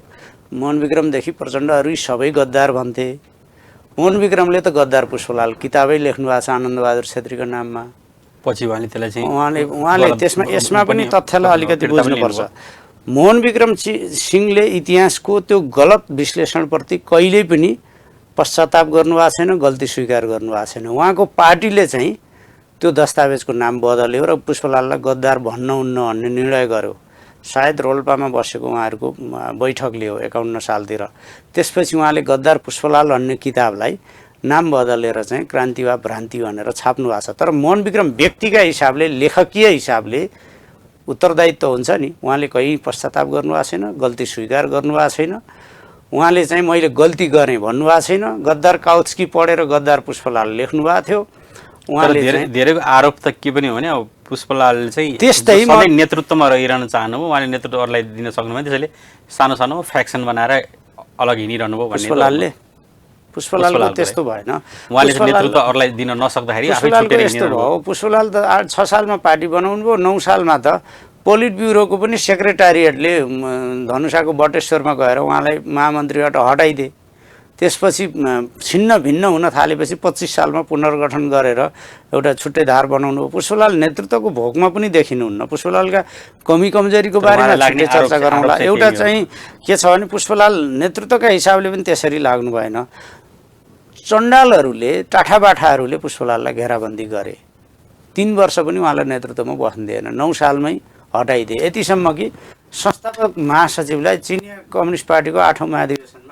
मोहनविक्रमदेखि प्रचण्डहरू सबै गद्दार भन्थे। मोहनविक्रमले त गद्दार पुष्पलाल किताबै लेख्नु भएको छ आनन्दबहादुर छेत्रीको नाममा। पछि उहाँले यसमा पनि तथ्यलाई अलिकति बुझ्नुपर्छ। मोहनविक्रम सिंहले इतिहासको त्यो गलत विश्लेषणप्रति कहिल्यै पनि पश्चाताप गर्नुभएको छैन, गल्ती स्वीकार गर्नुभएको छैन। उहाँको पार्टीले चाहिँ त्यो दस्तावेजको नाम बदल्यो र पुष्पलाललाई गद्दार भन्नुहुन्न भन्ने निर्णय गर्यो। सायद रोल्पामा बसेको उहाँहरूको बैठकले हो 51 सालतिर। त्यसपछि उहाँले गद्दार पुष्पलाल भन्ने किताबलाई नाम बदलेर चाहिँ क्रान्ति वा भ्रान्ति भनेर छाप्नु भएको छ। तर मोहनविक्रम व्यक्तिका हिसाबले, लेखकीय हिसाबले उत्तरदायित्व हुन्छ नि, उहाँले कहीँ पश्चाताप गर्नुभएको छैन, गल्ती स्वीकार गर्नुभएको छैन। उहाँले चाहिँ मैले गल्ती गरेँ भन्नुभएको छैन। गद्दार काउत्स्की पढेर गद्दार पुष्पलाल लेख्नु भएको थियो। उहाँले धेरैको आरोप त के पनि हो भने अब पुष्पलाल चाहिँ त्यस्तै नेतृत्वमा रहिरहन चाहनुभयो, उहाँले नेतृत्व अरूलाई दिन सक्नुभयो, त्यसैले सानो सानो फ्याक्सन बनाएर अलग हिँडिरहनु भयो भन्ने। पुष्पलालको त्यस्तो भएन। उहाँले नेतृत्व अरूलाई दिन नसक्दाखेरि आफै पुष्पलालको छुटेर यस्तो भयो, पुष्पलाल त 6 सालमा पार्टी बनाउनु भयो, 9 सालमा त पोलिट ब्युरोको पनि सेक्रेटारिएटले धनुषाको बटेश्वरमा गएर उहाँलाई महामन्त्रीबाट हटाइदिए। त्यसपछि छिन्न भिन्न हुन थालेपछि 25 सालमा पुनर्गठन गरेर एउटा छुट्टै धार बनाउनु भयो। पुष्पलाल नेतृत्वको भोकमा पनि देखिनुहुन्न। पुष्पलालका कमी कमजोरीको बारेमा छिट्टै चर्चा गरौँला। एउटा चाहिँ के छ भने पुष्पलाल नेतृत्वका हिसाबले पनि त्यसरी लाग्नु भएन। चण्डालहरूले टाठाबाठाहरूले पुष्पलाललाई घेराबन्दी गरे, 3 वर्ष पनि उहाँलाई नेतृत्वमा बस्न दिएन, 9 सालमै हटाइदिए। यतिसम्म कि संस्थापक महासचिवलाई चिनिया कम्युनिस्ट पार्टीको 8औं महाधिवेशनमा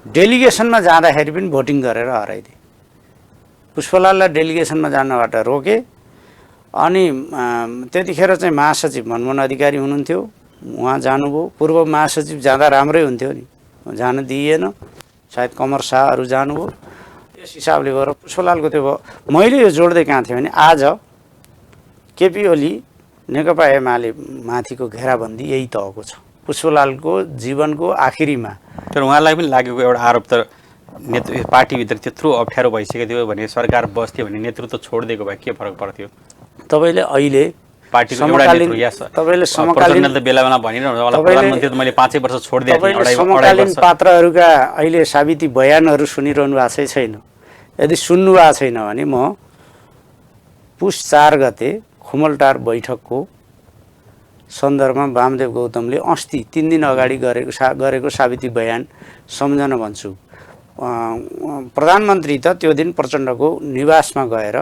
डेलिगेसनमा जाँदाखेरि पनि भोटिङ गरेर हराइदिए। पुष्पलाललाई डेलिगेसनमा जानबाट रोके। अनि त्यतिखेर चाहिँ महासचिव मनमोहन अधिकारी हुनुहुन्थ्यो, उहाँ जानुभयो। पूर्व महासचिव जाँदा राम्रै हुन्थ्यो नि, जान दिइएन, सायद कमर शाहहरू जानुभयो। त्यस हिसाबले गरेर पुष्पलालको त्यो भयो। मैले यो जोड्दै कहाँ थिएँ भने आज केपी ओली नेकपा एमाले माथिको घेराबन्दी यही तहको छ, पुष्पलालको जीवनको आखिरीमा। तर उहाँलाई पनि लागेको एउटा आरोप त पार्टीभित्र त्यत्रो अप्ठ्यारो भइसकेको थियो भने सरकार बस्थ्यो भने नेतृत्व छोडिदिएको भए के फरक पर्थ्यो? तपाईँले अहिले पार्टीको एउटा नेतृत्व तपाईँले समकालीन बेला बेला भनिरहनु होला प्रधानमन्त्री त मैले 5 वर्ष छोडिदिएको थिएँ, तपाईँले समकालीन पात्रहरूका अहिले साबिती बयानहरू सुनिरहनु भएको छैन। यदि सुन्नु भएको छैन भने म पुष 4 गते खुमलटार बैठकको सन्दर्भमा वामदेव गौतमले अस्ति 3 दिन अगाडि गरेको साबिती बयान सम्झन भन्छु। प्रधानमन्त्री त त्यो दिन प्रचण्डको निवासमा गएर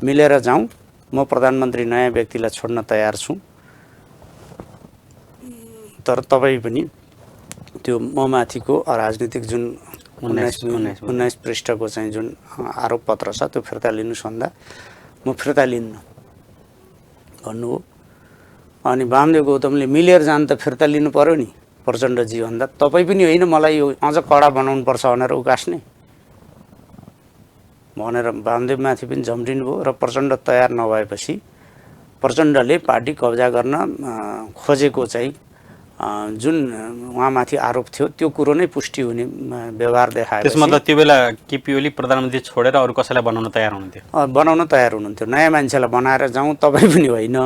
मिलेर जाउँ, म प्रधानमन्त्री नयाँ व्यक्तिलाई छोड्न तयार छु, तर तपाईँ पनि त्यो ममाथिको अराजनीतिक जुन 19 पृष्ठको चाहिँ जुन आरोप पत्र छ त्यो फिर्ता लिनुहोस् भन्दा म फिर्ता लिन्न भन्नुभयो। अनि वामदेव गौतमले मिलेर जान त फिर्ता लिनु पर्यो नि प्रचण्डजी भन्दा, तपाईँ पनि होइन मलाई यो अझ कडा बनाउनुपर्छ भनेर उकास्ने भनेर वामदेवमाथि पनि झम्टिनु भयो। र प्रचण्ड तयार नभएपछि प्रचण्डले पार्टी कब्जा गर्न खोजेको चाहिँ जुन उहाँमाथि आरोप थियो त्यो कुरो नै पुष्टि हुने व्यवहार देखायो। त्यसमा त त्यो बेला केपी ओली प्रधानमन्त्री छोडेर अरू कसैलाई बनाउन तयार हुनुहुन्थ्यो? बनाउन तयार हुनुहुन्थ्यो। नयाँ मान्छेलाई बनाएर जाउँ, तपाईँ पनि होइन,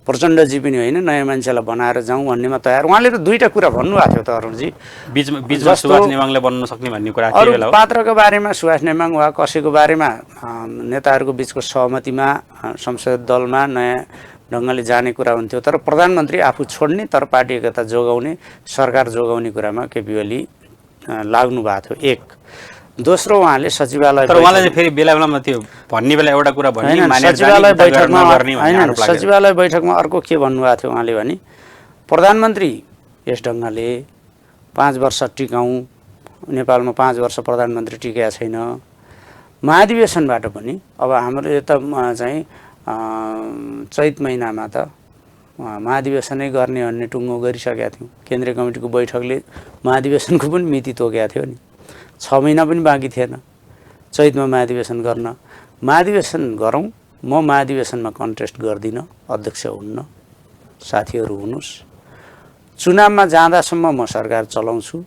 प्रचण्डजी पनि होइन, नयाँ मान्छेलाई बनाएर जाउँ भन्नेमा तयार। उहाँले त दुईवटा कुरा भन्नुभएको थियो त अरुणजी, बीचमा सुभाष नेवाङले बन्न सक्ने भन्ने कुरा अरू पात्रको बारेमा सुभाष नेवाङ वा कसैको बारेमा नेताहरूको बिचको सहमतिमा संसद दलमा नयाँ ढङ्गले जाने कुरा हुन्थ्यो। तर प्रधानमन्त्री आफू छोड्ने तर पार्टी एकता जोगाउने, सरकार जोगाउने कुरामा केपी ओली लाग्नु भएको थियो। एक दोस्रो उहाँले सचिवालय, तर उहाँले फेरि बेला बेलामा त्यो भन्ने बेला एउटा कुरा भन्ने सचिवालय बैठकमा अर्को के भन्नुभएको थियो उहाँले भने प्रधानमन्त्री यस ढङ्गले 5 वर्ष टिकाउँ, नेपालमा 5 वर्ष प्रधानमन्त्री टिकेका छैन, महाधिवेशनबाट पनि अब हाम्रो यता चाहिँ चैत महिनामा त महाधिवेशनै गर्ने भन्ने टुङ्गो गरिसकेका थियौँ। केन्द्रीय कमिटीको बैठकले महाधिवेशनको पनि मिति तोकेका थियो नि, 6 महिना पनि बाँकी थिएन चैतमा महाधिवेशन गर्न। महाधिवेशन गरौँ, म महाधिवेशनमा कन्टेस्ट गर्दिनँ, अध्यक्ष हुन्न, साथीहरू हुनुहोस्, चुनावमा जाँदासम्म म सरकार चलाउँछु,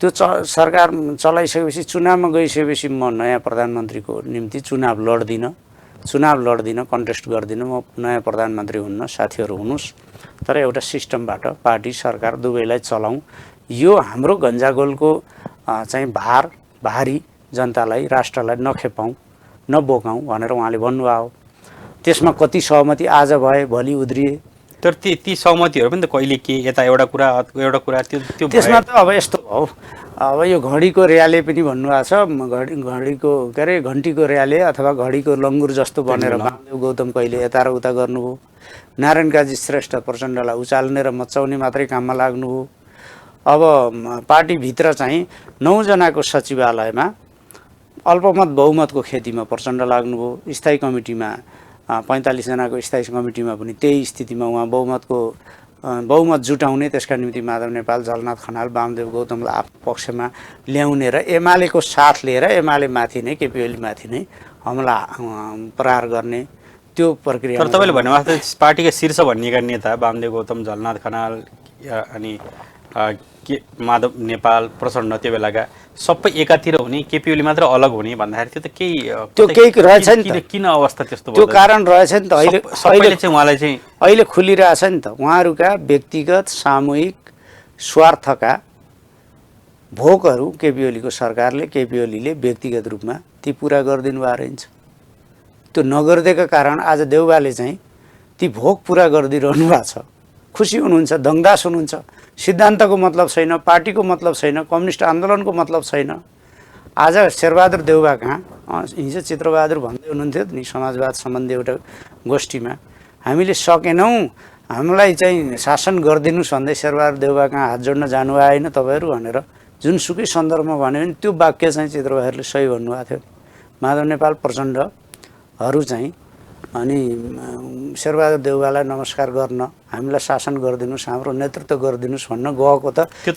त्यो सरकार चलाइसकेपछि चुनावमा गइसकेपछि म नयाँ प्रधानमन्त्रीको निम्ति चुनाव लड्दिनँ, कन्टेस्ट गर्दिनँ, म नयाँ प्रधानमन्त्री हुन्न, साथीहरू हुनुहोस्, तर एउटा सिस्टमबाट पार्टी सरकार दुवैलाई चलाउँ, यो हाम्रो गन्जागोलको चाहिँ भारी जनतालाई राष्ट्रलाई नखेपाउँ नबोकाउँ भनेर उहाँले भन्नुभयो। त्यसमा कति सहमति आज भए भोलि उध्रिए। तर ती सहमतिहरू पनि त कहिले के यता एउटा कुरा त्यो त्यसमा त अब यस्तो भयो, अब यो घडीको र्याले पनि भन्नुभएको छ, घडीको के अरे घन्टीको र्याले अथवा घडीको लङ्गुर जस्तो बनेर वामदेव गौतम कहिले यता र उता गर्नुभयो, नारायण काजी श्रेष्ठ प्रचण्डलाई उचाल्ने र मचाउने मात्रै काममा लाग्नुभयो। अब पार्टीभित्र चाहिँ 9 जनाको सचिवालयमा अल्पमत बहुमतको खेतीमा प्रचण्ड लाग्नुभयो, स्थायी कमिटीमा 45 जनाको स्थायी कमिटीमा पनि त्यही स्थितिमा उहाँ बहुमत जुटाउने, त्यसका निम्ति माधव नेपाल, झलनाथ खनाल, वामदेव गौतमलाई आफ्नो पक्षमा ल्याउने र एमालेको साथ लिएर एमाले माथि नै केपी ओली माथि नै हमला प्रहार गर्ने त्यो प्रक्रिया। तर तपाईँले भन्नुभएको पार्टीका शीर्ष भनिएका नेता वामदेव गौतम, झलनाथ खनाल अनि के माधव नेपाल प्रचण्ड त्यो बेलाका सबै एकातिर हुने केपी ओली मात्र अलग हुने भन्दाखेरि त्यो त केही रहेछ नि त। किन अवस्था त्यस्तो त्यो कारण रहेछ नि त। सबैले चाहिँ उहाँलाई चाहिँ अहिले खुलिरहेछ नि त। उहाँहरूका व्यक्तिगत सामूहिक स्वार्थका भोकहरू केपी ओलीको सरकारले केपी ओलीले व्यक्तिगत रूपमा ती पुरा गरिदिनु भएको रहन्छ। त्यो नगरिदिएको कारण आज देउबाले चाहिँ ती भोक पुरा गरिदिइरहनु भएको छ। खुसी हुनुहुन्छ, दङदास हुनुहुन्छ। सिद्धान्तको मतलब छैन, पार्टीको मतलब छैन, कम्युनिस्ट आन्दोलनको मतलब छैन। आज शेरबहादुर देउबा कहाँ हिजो चित्रबहादुर भन्दै हुनुहुन्थ्यो नि समाजवाद सम्बन्धी एउटा गोष्ठीमा, हामीले सकेनौँ, हामीलाई चाहिँ शासन गरिदिनुहोस् भन्दै शेरबहादुर देउबा कहाँ हात जोड्न जानु आएन तपाईँहरू भनेर जुनसुकै सन्दर्भमा भन्यो भने त्यो वाक्य चाहिँ चित्रबहादुरले सही भन्नुभएको थियो। माधव नेपाल प्रचण्डहरू चाहिँ अनि शेरबहादुर देउवालाई नमस्कार गर्न, हामीलाई शासन गरिदिनुहोस्, हाम्रो नेतृत्व गरिदिनुहोस् भन्न गएको त त्यो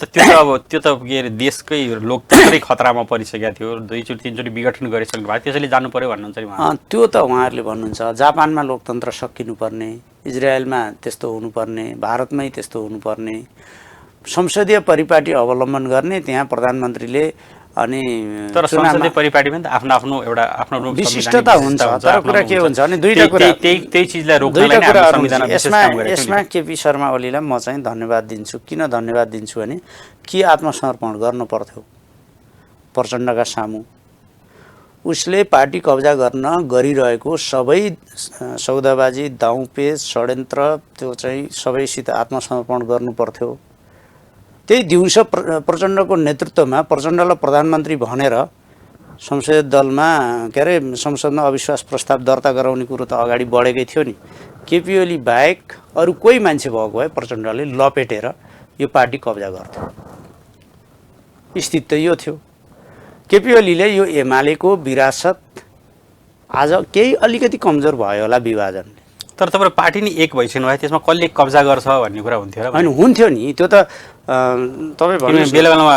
त के अरे देशकै लोकतन्त्रै खतरामा परिसकेको थियो। दुईचोटि तीनचोटि विघटन गरिसक्नु भएको, त्यसैले जानु पर्यो भन्नुहुन्छ नि उहाँ। त्यो त उहाँहरूले भन्नुहुन्छ जापानमा लोकतन्त्र सकिनुपर्ने, इजरायलमा त्यस्तो हुनुपर्ने, भारतमै त्यस्तो हुनुपर्ने, संसदीय परिपाटी अवलम्बन गर्ने। त्यहाँ प्रधानमन्त्रीले अनि तर संसदीय परिपाटीमा त आफ्नो आफ्नो एउटा आफ्नो विशिष्टता हुन्छ। तर कुरा के हुन्छ भने दुईटा कुरा त्यही चिजलाई रोक्नलाई नै हाम्रो संविधान विशेष काम गरेको छ। यसमा केपी शर्मा ओलीलाई म चाहिँ धन्यवाद दिन्छु। किन धन्यवाद दिन्छु भने के आत्मसमर्पण गर्नु पर्थ्यो प्रचण्डका सामु। उसले पार्टी कब्जा गर्न गरिरहेको सबै सौदाबाजी, दाउपेच, षड्यन्त्र त्यो चाहिँ सबैसित आत्मसमर्पण गर्नु पर्थ्यो। त्यही दिउँसो प्रचण्डको नेतृत्वमा प्रचण्डलाई प्रधानमन्त्री भनेर संसदीय दलमा के अरे संसदमा अविश्वास प्रस्ताव दर्ता गराउने कुरो त अगाडि बढेकै थियो नि। केपी ओली बाहेक अरू कोही मान्छे भएको भए प्रचण्डले लपेटेर यो पार्टी कब्जा गर्थ्यो। स्थिति यो थियो। केपी ओलीले यो एमालेको विरासत आज केही अलिकति कमजोर भयो होला विभाजनले। तर तपाईँ पार्टी नै एक भइसक्नु भयो, त्यसमा कसले कब्जा गर्छ भन्ने कुरा हुन्थ्यो र होइन हुन्थ्यो नि। त्यो त तपाईँ भन्नु बेला बेलामा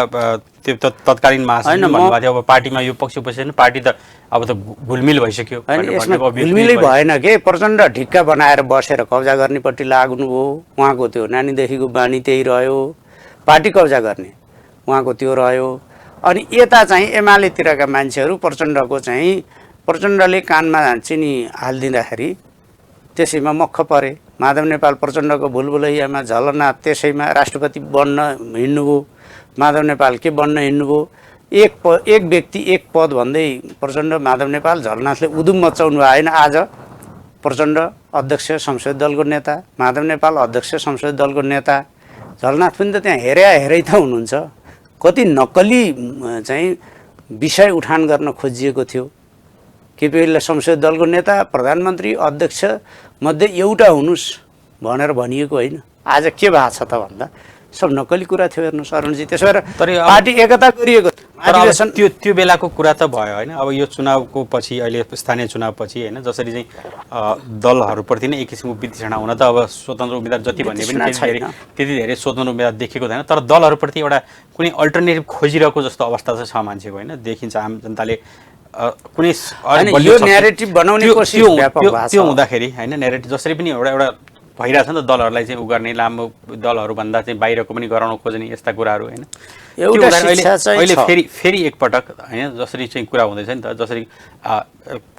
त्यो तत्कालीन महासचिव भन्नुभएको थियो अब पार्टीमा यो पक्ष पछि पार्टी त अब त घुलमिल भइसक्यो। होइन यसमा घुलमिलै भएन के, प्रचण्ड ढिक्का बनाएर बसेर कब्जा गर्नेपट्टि लाग्नुभयो। उहाँको त्यो नानीदेखिको बानी त्यही रह्यो, पार्टी कब्जा गर्ने उहाँको त्यो रह्यो। अनि यता चाहिँ एमालेतिरका मान्छेहरू प्रचण्डको चाहिँ प्रचण्डले कानमा चिनी हालिदिँदाखेरि त्यसैमा मक्ख परे। माधव नेपाल प्रचण्डको भुलभुलैयामा झलनाथ त्यसैमा राष्ट्रपति बन्न हिँड्नुभयो। माधव नेपाल के बन्न हिँड्नुभयो, एक व्यक्ति एक पद भन्दै प्रचण्ड माधव नेपाल झलनाथले उधुम मचाउनु आएन। आज प्रचण्ड अध्यक्ष संसदीय दलको नेता, माधव नेपाल अध्यक्ष संसदीय दलको नेता, झलनाथ पनि त त्यहाँ हेरै त हुनुहुन्छ। कति नक्कली चाहिँ विषय उठान गर्न खोजिएको थियो। केपी ओलीलाई संसदीय दलको नेता, प्रधानमन्त्री, अध्यक्ष मध्ये एउटा हुनुहोस् भनेर भनिएको होइन। आज के भएको छ त भन्दा सब नक्कली कुरा थियो। हेर्नुहोस् अरुणजी, त्यसो भएर पार्टी एकता गरिएको त्यो बेलाको कुरा त भयो होइन। अब यो चुनावको पछि अहिले स्थानीय चुनाव पछि होइन जसरी चाहिँ दलहरूप्रति नै एक किसिमको वितृष्णा हुन त अब स्वतन्त्र उम्मेदवार जति भन्ने पनि त्यति धेरै स्वतन्त्र उम्मेदवार देखेको छैन। तर दलहरूप्रति एउटा कुनै अल्टरनेटिभ खोजिरहेको जस्तो अवस्था चाहिँ छ मान्छेको होइन। देखिन्छ आम जनताले कुनै न्यारेटिभ बनाउने कोसिस व्यापक भएको छ। त्यो हुँदाखेरि होइन न्यारेटिभ जसरी पनि एउटा भइरहेछ नि त दलहरूलाई चाहिँ उ गर्ने, लामो दलहरूभन्दा चाहिँ बाहिरको पनि गराउन खोज्ने यस्ता कुराहरू होइन। अहिले फेरि एकपटक होइन जसरी चाहिँ कुरा हुँदैछ नि त, जसरी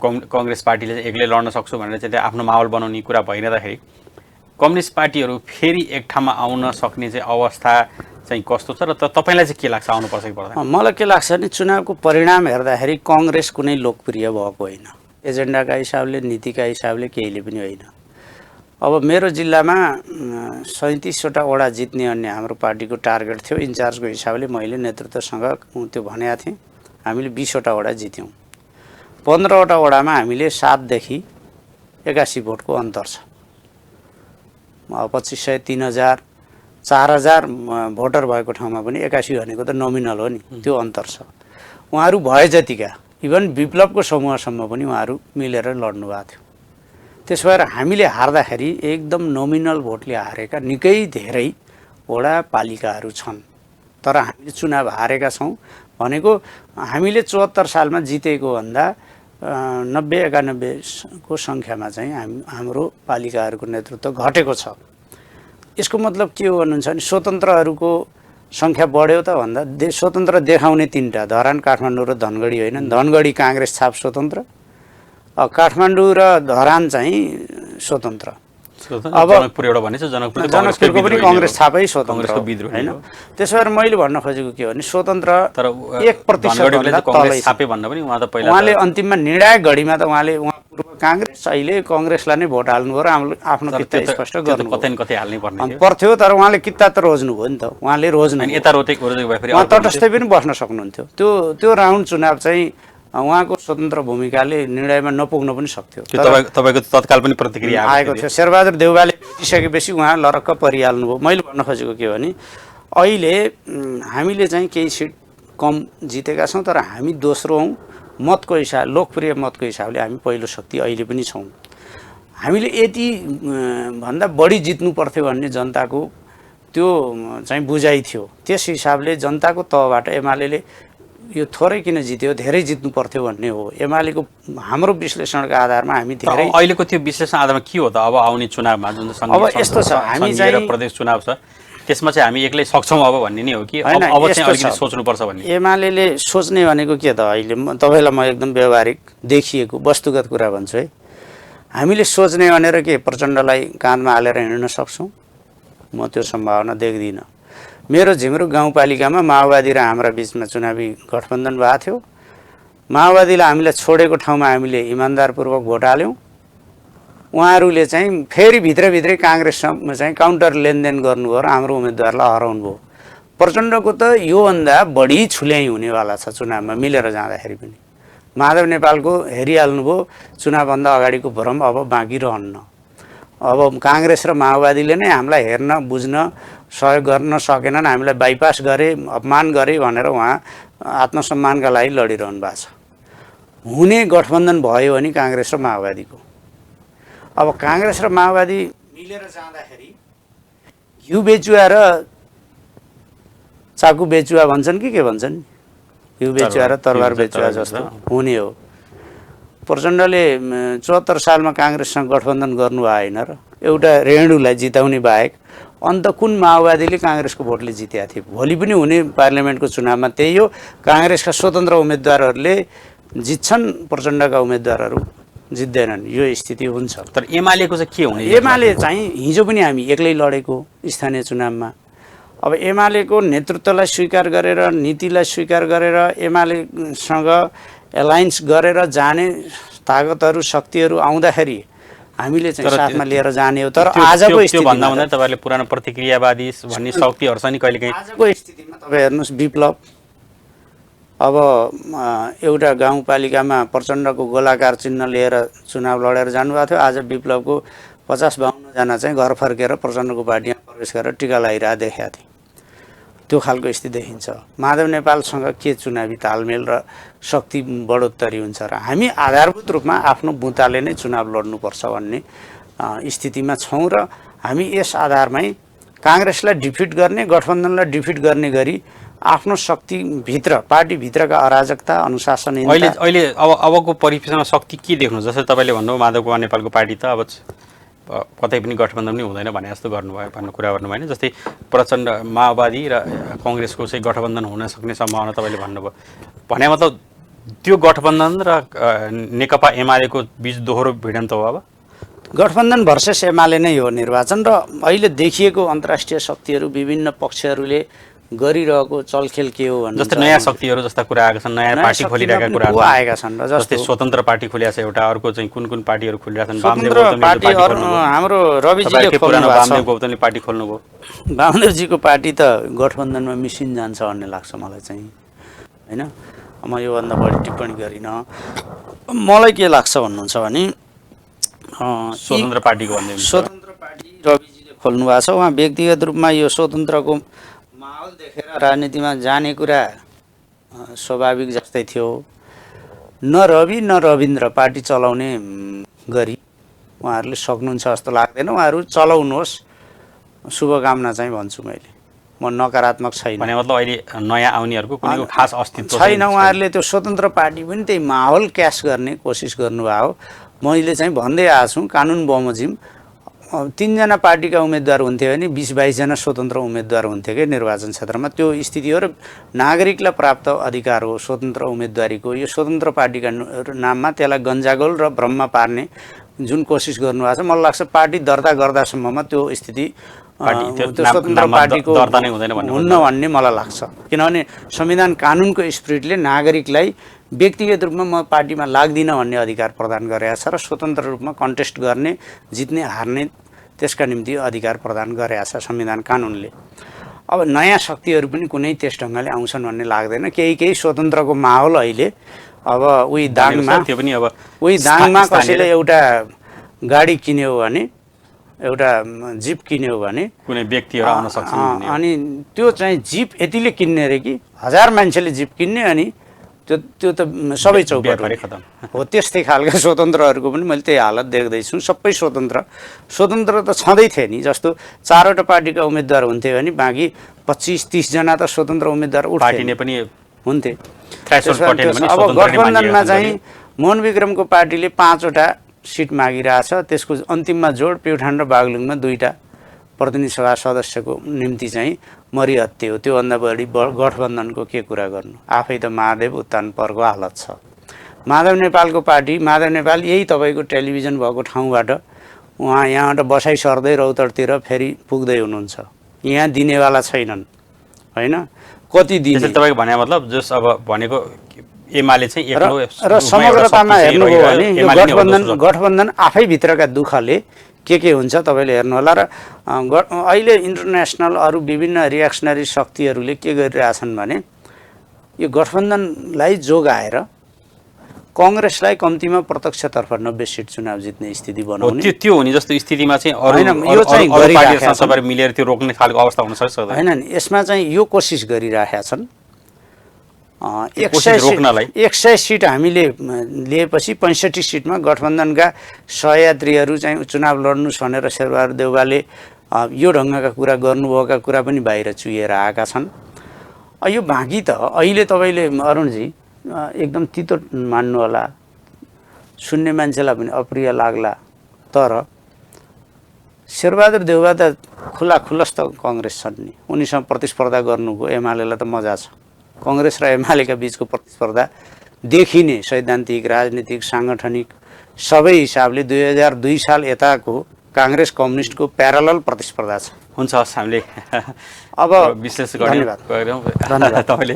कङ्ग्रेस पार्टीले चाहिँ एक्लै लड्न सक्छु भनेर चाहिँ आफ्नो माहौल बनाउने कुरा भइरहँदाखेरि कम्युनिस्ट पार्टीहरू फेरि एक ठाउँमा आउन सक्ने चाहिँ अवस्था चाहिँ कस्तो छ र तपाईँलाई चाहिँ के लाग्छ आउनुपर्छ कि पर्दैन? मलाई के लाग्छ भने चुनावको परिणाम हेर्दाखेरि कङ्ग्रेस कुनै लोकप्रिय भएको होइन। एजेन्डाका हिसाबले, नीतिका हिसाबले केहीले पनि होइन। अब मेरो जिल्लामा 37वटा वडा जित्ने अन्य हाम्रो पार्टीको टार्गेट थियो। इन्चार्जको हिसाबले मैले नेतृत्वसँग त्यो भनेको थिएँ। हामीले 20वटा वडा जित्यौँ। 15वटा वडामा हामीले 7देखि 81 भोटको अन्तर छ। 2500, 3000, 4000 भोटर भएको ठाउँमा पनि 81 भनेको त नोमिनल हो नि, त्यो अन्तर छ। उहाँहरू भए जतिका इभन विप्लवको समूहसम्म पनि उहाँहरू मिलेर लड्नु भएको थियो। त्यसो भएर हामीले हार्दाखेरि एकदम नोमिनल भोटले हारेका निकै धेरै वडा पालिकाहरू छन्। तर हामीले चुनाव हारेका छौँ भनेको हामीले 74 सालमा जितेको भन्दा 90-91 को सङ्ख्यामा चाहिँ हाम्रो पालिकाहरूको नेतृत्व घटेको छ। यसको मतलब के हो भन्नुहुन्छ भने स्वतन्त्रहरूको सङ्ख्या बढ्यो त भन्दा स्वतन्त्र देखाउने 3टा धरान काठमाडौँ र धनगढी होइन धनगढी काङ्ग्रेस छाप स्वतन्त्र काठमाडौँ र धरान चाहिँ स्वतन्त्र अब जनकपुर एउटा भनेछ जनकपुरको पनि कङ्ग्रेस छापै स्वतन्त्र होइन त्यसो भएर मैले भन्न खोजेको के हो भने स्वतन्त्र तर 1% छापे भन्न पनि उहाँ त पहिला उहाँले अन्तिममा निर्णायक घडीमा त उहाँले पूर्व काङ्ग्रेस अहिले कङ्ग्रेसलाई नै भोट हाल्नुभयो र आफ्नो किता स्पष्ट गर्नु कतै न कतै हाल्नै पर्ने पर्थ्यो तर उहाँले किता त रोज्नुभयो नि त उहाँले रोज्नु यता रोटेको भए फेरि उहाँ तटस्थै पनि बस्न सक्नुहुन्थ्यो त्यो राउन्ड चुनाव चाहिँ उहाँको स्वतन्त्र भूमिकाले निर्णयमा नपुग्न पनि सक्थ्यो तपाईँको तत्काल पनि प्रतिक्रिया आएको थियो शेरबहादुर देउवाले जितिसकेपछि उहाँ लरक्क परिहाल्नुभयो मैले भन्न खोजेको के हो भने अहिले हामीले चाहिँ केही सिट कम जितेका छौँ तर हामी दोस्रो हौँ मतको हिसाब लोकप्रिय मतको हिसाबले हामी पहिलो शक्ति अहिले पनि छौँ हामीले यति भन्दा बढी जित्नु पर्थ्यो भन्ने जनताको त्यो चाहिँ बुझाइ थियो त्यस हिसाबले जनताको तहबाट एमाले यो थोरै किन जित्यो धेरै जित्नु पर्थ्यो भन्ने हो एमालेको हाम्रो विश्लेषणका आधारमा हामी धेरै अहिलेको त्यो विश्लेषण आधारमा के हो त अब आउने चुनावमा जुन अब यस्तो छ हामी चाहिँ प्रदेश चुनाव छ त्यसमा चाहिँ हामी एक्लै सक्छौँ अब भन्ने नै हो कि अब चाहिँ अलिकति सोच्नुपर्छ भन्ने एमाले सोच्ने भनेको के त अहिले तपाईँलाई म एकदम व्यवहारिक देखिएको वस्तुगत कुरा भन्छु है हामीले सोच्ने भनेर के प्रचण्डलाई काँधमा हालेर हिँड्न सक्छौँ म त्यो सम्भावना देख्दिनँ मेरो झिम्रो गाउँपालिकामा माओवादी र हाम्रा बिचमा चुनावी गठबन्धन भएको थियो माओवादीलाई हामीलाई छोडेको ठाउँमा हामीले इमान्दारपूर्वक भोट हाल्यौँ उहाँहरूले चाहिँ फेरि भित्रभित्रै काङ्ग्रेससँग चाहिँ काउन्टर लेनदेन गर्नुभयो र हाम्रो उम्मेदवारलाई हराउनु भयो प्रचण्डको त योभन्दा बढी छुल्याइ हुनेवाला छ चुनावमा मिलेर जाँदाखेरि पनि माधव नेपालको हेरिहाल्नुभयो चुनावभन्दा अगाडिको भ्रम अब बाँकी रहन्न अब काङ्ग्रेस र माओवादीले नै हामीलाई हेर्न बुझ्न सहयोग गर्न सकेनन् हामीलाई बाइपास गरे अपमान गरे भनेर उहाँ आत्मसम्मानका लागि लडिरहनु भएको छ हुने गठबन्धन भयो भने काङ्ग्रेस र माओवादीको अब काङ्ग्रेस र माओवादी मिलेर जाँदाखेरि घिउ बेचुवा र चाकु बेचुवा भन्छन् कि के भन्छन् घिउ बेचुवा र तरबार बेचुवा जस्तो हुने हो प्रचण्डले 74 सालमा काङ्ग्रेससँग गठबन्धन गर्नु भएन र एउटा रेणुलाई जिताउने बाहेक अन्त कुन माओवादीले काङ्ग्रेसको भोटले जितेका थिए भोलि पनि हुने पार्लियामेन्टको चुनावमा त्यही हो काङ्ग्रेसका स्वतन्त्र उम्मेदवारहरूले जित्छन् प्रचण्डका उम्मेदवारहरू जित्दैनन् यो स्थिति हुन्छ तर एमालेको चाहिँ के हुने एमाले चाहिँ हिजो पनि हामी एक्लै लडेको स्थानीय चुनावमा अब एमालेको नेतृत्वलाई स्वीकार गरेर नीतिलाई स्वीकार गरेर एमालेसँग एलायन्स गरेर जाने ताकतहरू शक्तिहरू आउँदाखेरि हामीले चाहिँ साथमा लिएर जाने हो तर आजको स्थितिमा भन्दा तपाईहरुले पुरानो प्रतिक्रियावादी भन्ने शक्तिहरु छ नि कहिलेकाहीँ आजको स्थितिमा तपाईँ हेर्नुस् विप्लव अब एउटा गाउँपालिकामा प्रचण्डको गोलाकार चिन्ह लिएर चुनाव लडेर जानुभएको थियो आज विप्लवको 50-52 जना चाहिँ घर फर्केर प्रचण्डको पार्टीमा प्रवेश गरेर टिका लगाइरहेको देखेका थिए त्यो खालको स्थिति देखिन्छ माधव नेपालसँग के चुनावी तालमेल र शक्ति बढोत्तरी हुन्छ र हामी आधारभूत रूपमा आफ्नो बुताले नै चुनाव लड्नुपर्छ भन्ने स्थितिमा छौँ र हामी यस आधारमै काङ्ग्रेसलाई डिफिट गर्ने गठबन्धनलाई डिफिट गर्ने गरी आफ्नो शक्तिभित्र पार्टीभित्रका अराजकता अनुशासन अहिले अबको परिप्रेक्षमा शक्ति के देख्नु जस्तै तपाईँले भन्नुभयो माधव नेपालको पार्टी त अब कतै पनि गठबन्धन पनि हुँदैन भने जस्तो गर्नुभयो भन्ने कुरा गर्नु भएन जस्तै प्रचण्ड माओवादी र कङ्ग्रेसको चाहिँ गठबन्धन हुन सक्ने सम्भावना तपाईँले भन्नुभयो भने मतलब त्यो गठबन्धन र नेकपा एमालेको बीच दोहोरो भिडन्त हो अब गठबन्धन भर्सेस एमाले नै हो निर्वाचन र अहिले देखिएको अन्तर्राष्ट्रिय शक्तिहरू विभिन्न पक्षहरूले गरिरहेको चलखेल के हो भन्ने जस्तै नयाँ शक्तिहरू जस्ता कुरा आएका छन् नयाँ पार्टी खोलिरहेका कुराहरू आएका छन् र जस्तै स्वतन्त्र पार्टी खोलिएको छ एउटा अर्को चाहिँ कुन कुन पार्टीहरू खोलिरहेका छन् हाम्रो रविजीले वामदेव गौतमले पार्टी खोल्नुभयो वामदेवजीको पार्टी त गठबन्धनमा मिसिन जान्छ भन्ने लाग्छ मलाई चाहिँ हैन म योभन्दा बढी टिप्पणी गरिनँ मलाई के लाग्छ भन्नुहुन्छ भने स्वतन्त्र पार्टीको भन्दै स्वतन्त्र पार्टी रविजीले खोल्नु भएको छ उहाँ व्यक्तिगत रूपमा यो स्वतन्त्रको माहौल देखेर राजनीतिमा जाने कुरा स्वाभाविक जस्तै थियो न रवि न रविन्द्र पार्टी चलाउने गरी उहाँहरूले सक्नुहुन्छ जस्तो लाग्दैन उहाँहरू चलाउनुहोस् शुभकामना चाहिँ भन्छु मैले म नकारात्मक छैन भने मतलब अहिले नयाँ आउनेहरूको कुनै खास अस्तित्व छैन उहाँहरूले त्यो स्वतन्त्र पार्टी पनि त्यही माहौल क्यास गर्ने कोसिस गर्नुभयो मैले चाहिँ भन्दै आएको छु कानुन बमोजिम 3जना पार्टीका उम्मेदवार हुन्थ्यो भने 20-22 जना स्वतन्त्र उम्मेदवार हुन्थ्यो कि निर्वाचन क्षेत्रमा। त्यो स्थिति हो र नागरिकलाई प्राप्त अधिकार हो स्वतन्त्र उम्मेदवारीको। यो स्वतन्त्र पार्टीका नाममा त्यसलाई गन्जागोल र भ्रममा पार्ने जुन कोसिस गर्नुभएको छ, मलाई लाग्छ पार्टी दर्ता गर्दासम्ममा त्यो स्थिति त्यो स्वतन्त्र पार्टीको हुन्न भन्ने मलाई लाग्छ। किनभने संविधान कानुनको स्पिरिटले नागरिकलाई व्यक्तिगत रूपमा म पार्टीमा लाग्दिनँ भन्ने अधिकार प्रदान गरेको छ र स्वतन्त्र रूपमा कन्टेस्ट गर्ने, जित्ने हार्ने त्यसका निम्ति अधिकार प्रदान गरेको छ संविधान कानुनले। अब नयाँ शक्तिहरू पनि कुनै त्यस ढङ्गले आउँछन् भन्ने लाग्दैन। केही स्वतन्त्रको माहौल अहिले अब उही दाङमा कसैले एउटा गाडी किन्यो भने, एउटा जिप किन्यो भने कुनै व्यक्तिहरू आउन सक्छन् अनि त्यो चाहिँ जिप यतिले किन्ने रे कि 1000 मान्छेले जिप किन्ने अनि त्यो त सबै चौपट हो। त्यस्तै खालका स्वतन्त्रहरूको पनि मैले त्यही हालत देख्दैछु। सबै स्वतन्त्र त छँदै थियो नि। जस्तो 4वटा पार्टीका उम्मेदवार हुन्थे भने बाँकी 25-30 जना त स्वतन्त्र उम्मेदवार हुन्थे। अब गठबन्धनमा चाहिँ मोहन विक्रमको पार्टीले 5वटा सिट मागिरहेछ। त्यसको अन्तिममा जोड प्युठान र बागलुङमा 2टा प्रतिनिधि सभा सदस्यको निम्ति चाहिँ मरिहत्ते हो। त्योभन्दा बढी गठबन्धनको के कुरा गर्नु। आफै त महादेव उत्तान पर्को हालत छ। माधव नेपालको पार्टी, माधव नेपाल यही तपाईँको टेलिभिजन भएको ठाउँबाट उहाँ यहाँबाट बसाइ सर्दै रौतडतिर फेरि पुग्दै हुनुहुन्छ। यहाँ दिनेवाला छैनन् होइन। कति दिने तपाईँको भने मतलब जस अब भनेको एमाले चाहिँ र समग्रतामा हेर्नुभयो भने यो गठबन्धन आफै भित्रका दुःखले के हुन्छ तपाईँले हेर्नु होला। र अहिले इन्टरनेसनल अरू विभिन्न रिएक्सनरी शक्तिहरूले के गरिरहेछन् भने यो गठबन्धनलाई जोगाएर कङ्ग्रेसलाई कम्तीमा प्रत्यक्षतर्फ 90 सिट चुनाव जित्ने स्थिति बनाउने त्यो हुने जस्तो स्थितिमा चाहिँ यो चाहिँ पार्टीसँग मिलेर त्यो रोक्ने खालको अवस्था हुन सक्छ होइन नि। यसमा चाहिँ यो कोसिस गरिरहेका छन्। 100 सिट हामीले लिएपछि 65 सिटमा गठबन्धनका सहयात्रीहरू चाहिँ चुनाव लड्नुहोस् भनेर शेरबहादुर देउवाले यो ढङ्गका कुरा गर्नुभएका कुरा पनि बाहिर चुहिएर आएका छन्। यो बाँकी त अहिले तपाईँले अरुणजी एकदम तितो मान्नु होला, सुन्ने मान्छेलाई पनि अप्रिय लाग्ला, तर शेरबहादुर देउवा त खुलस्त कङ्ग्रेस छन् नि। उनीसँग प्रतिस्पर्धा गर्नुको एमालेलाई त मजा छ। कङ्ग्रेस र एमालेका बिचको प्रतिस्पर्धा देखिने सैद्धान्तिक, राजनीतिक, साङ्गठनिक सबै हिसाबले 2002 साल यताको काङ्ग्रेस कम्युनिस्टको प्यारलल प्रतिस्पर्धा छ। हुन्छ, हामीले अब विश्लेष धन्यवाद तपाईँले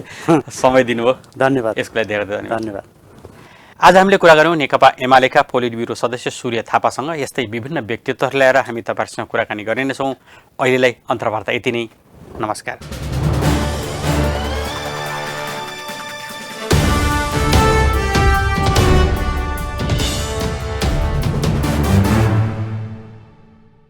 समय दिनुभयो। धन्यवाद। यसको लागि धेरै धन्यवाद। आज हामीले कुरा गऱ्यौँ नेकपा एमालेका पोलिट ब्युरो सदस्य सूर्य थापासँग। यस्तै विभिन्न व्यक्तित्वहरू ल्याएर हामी तपाईँहरूसँग कुराकानी गर्ने नै छौँ। अहिलेलाई अन्तर्वार्ता यति नै। नमस्कार।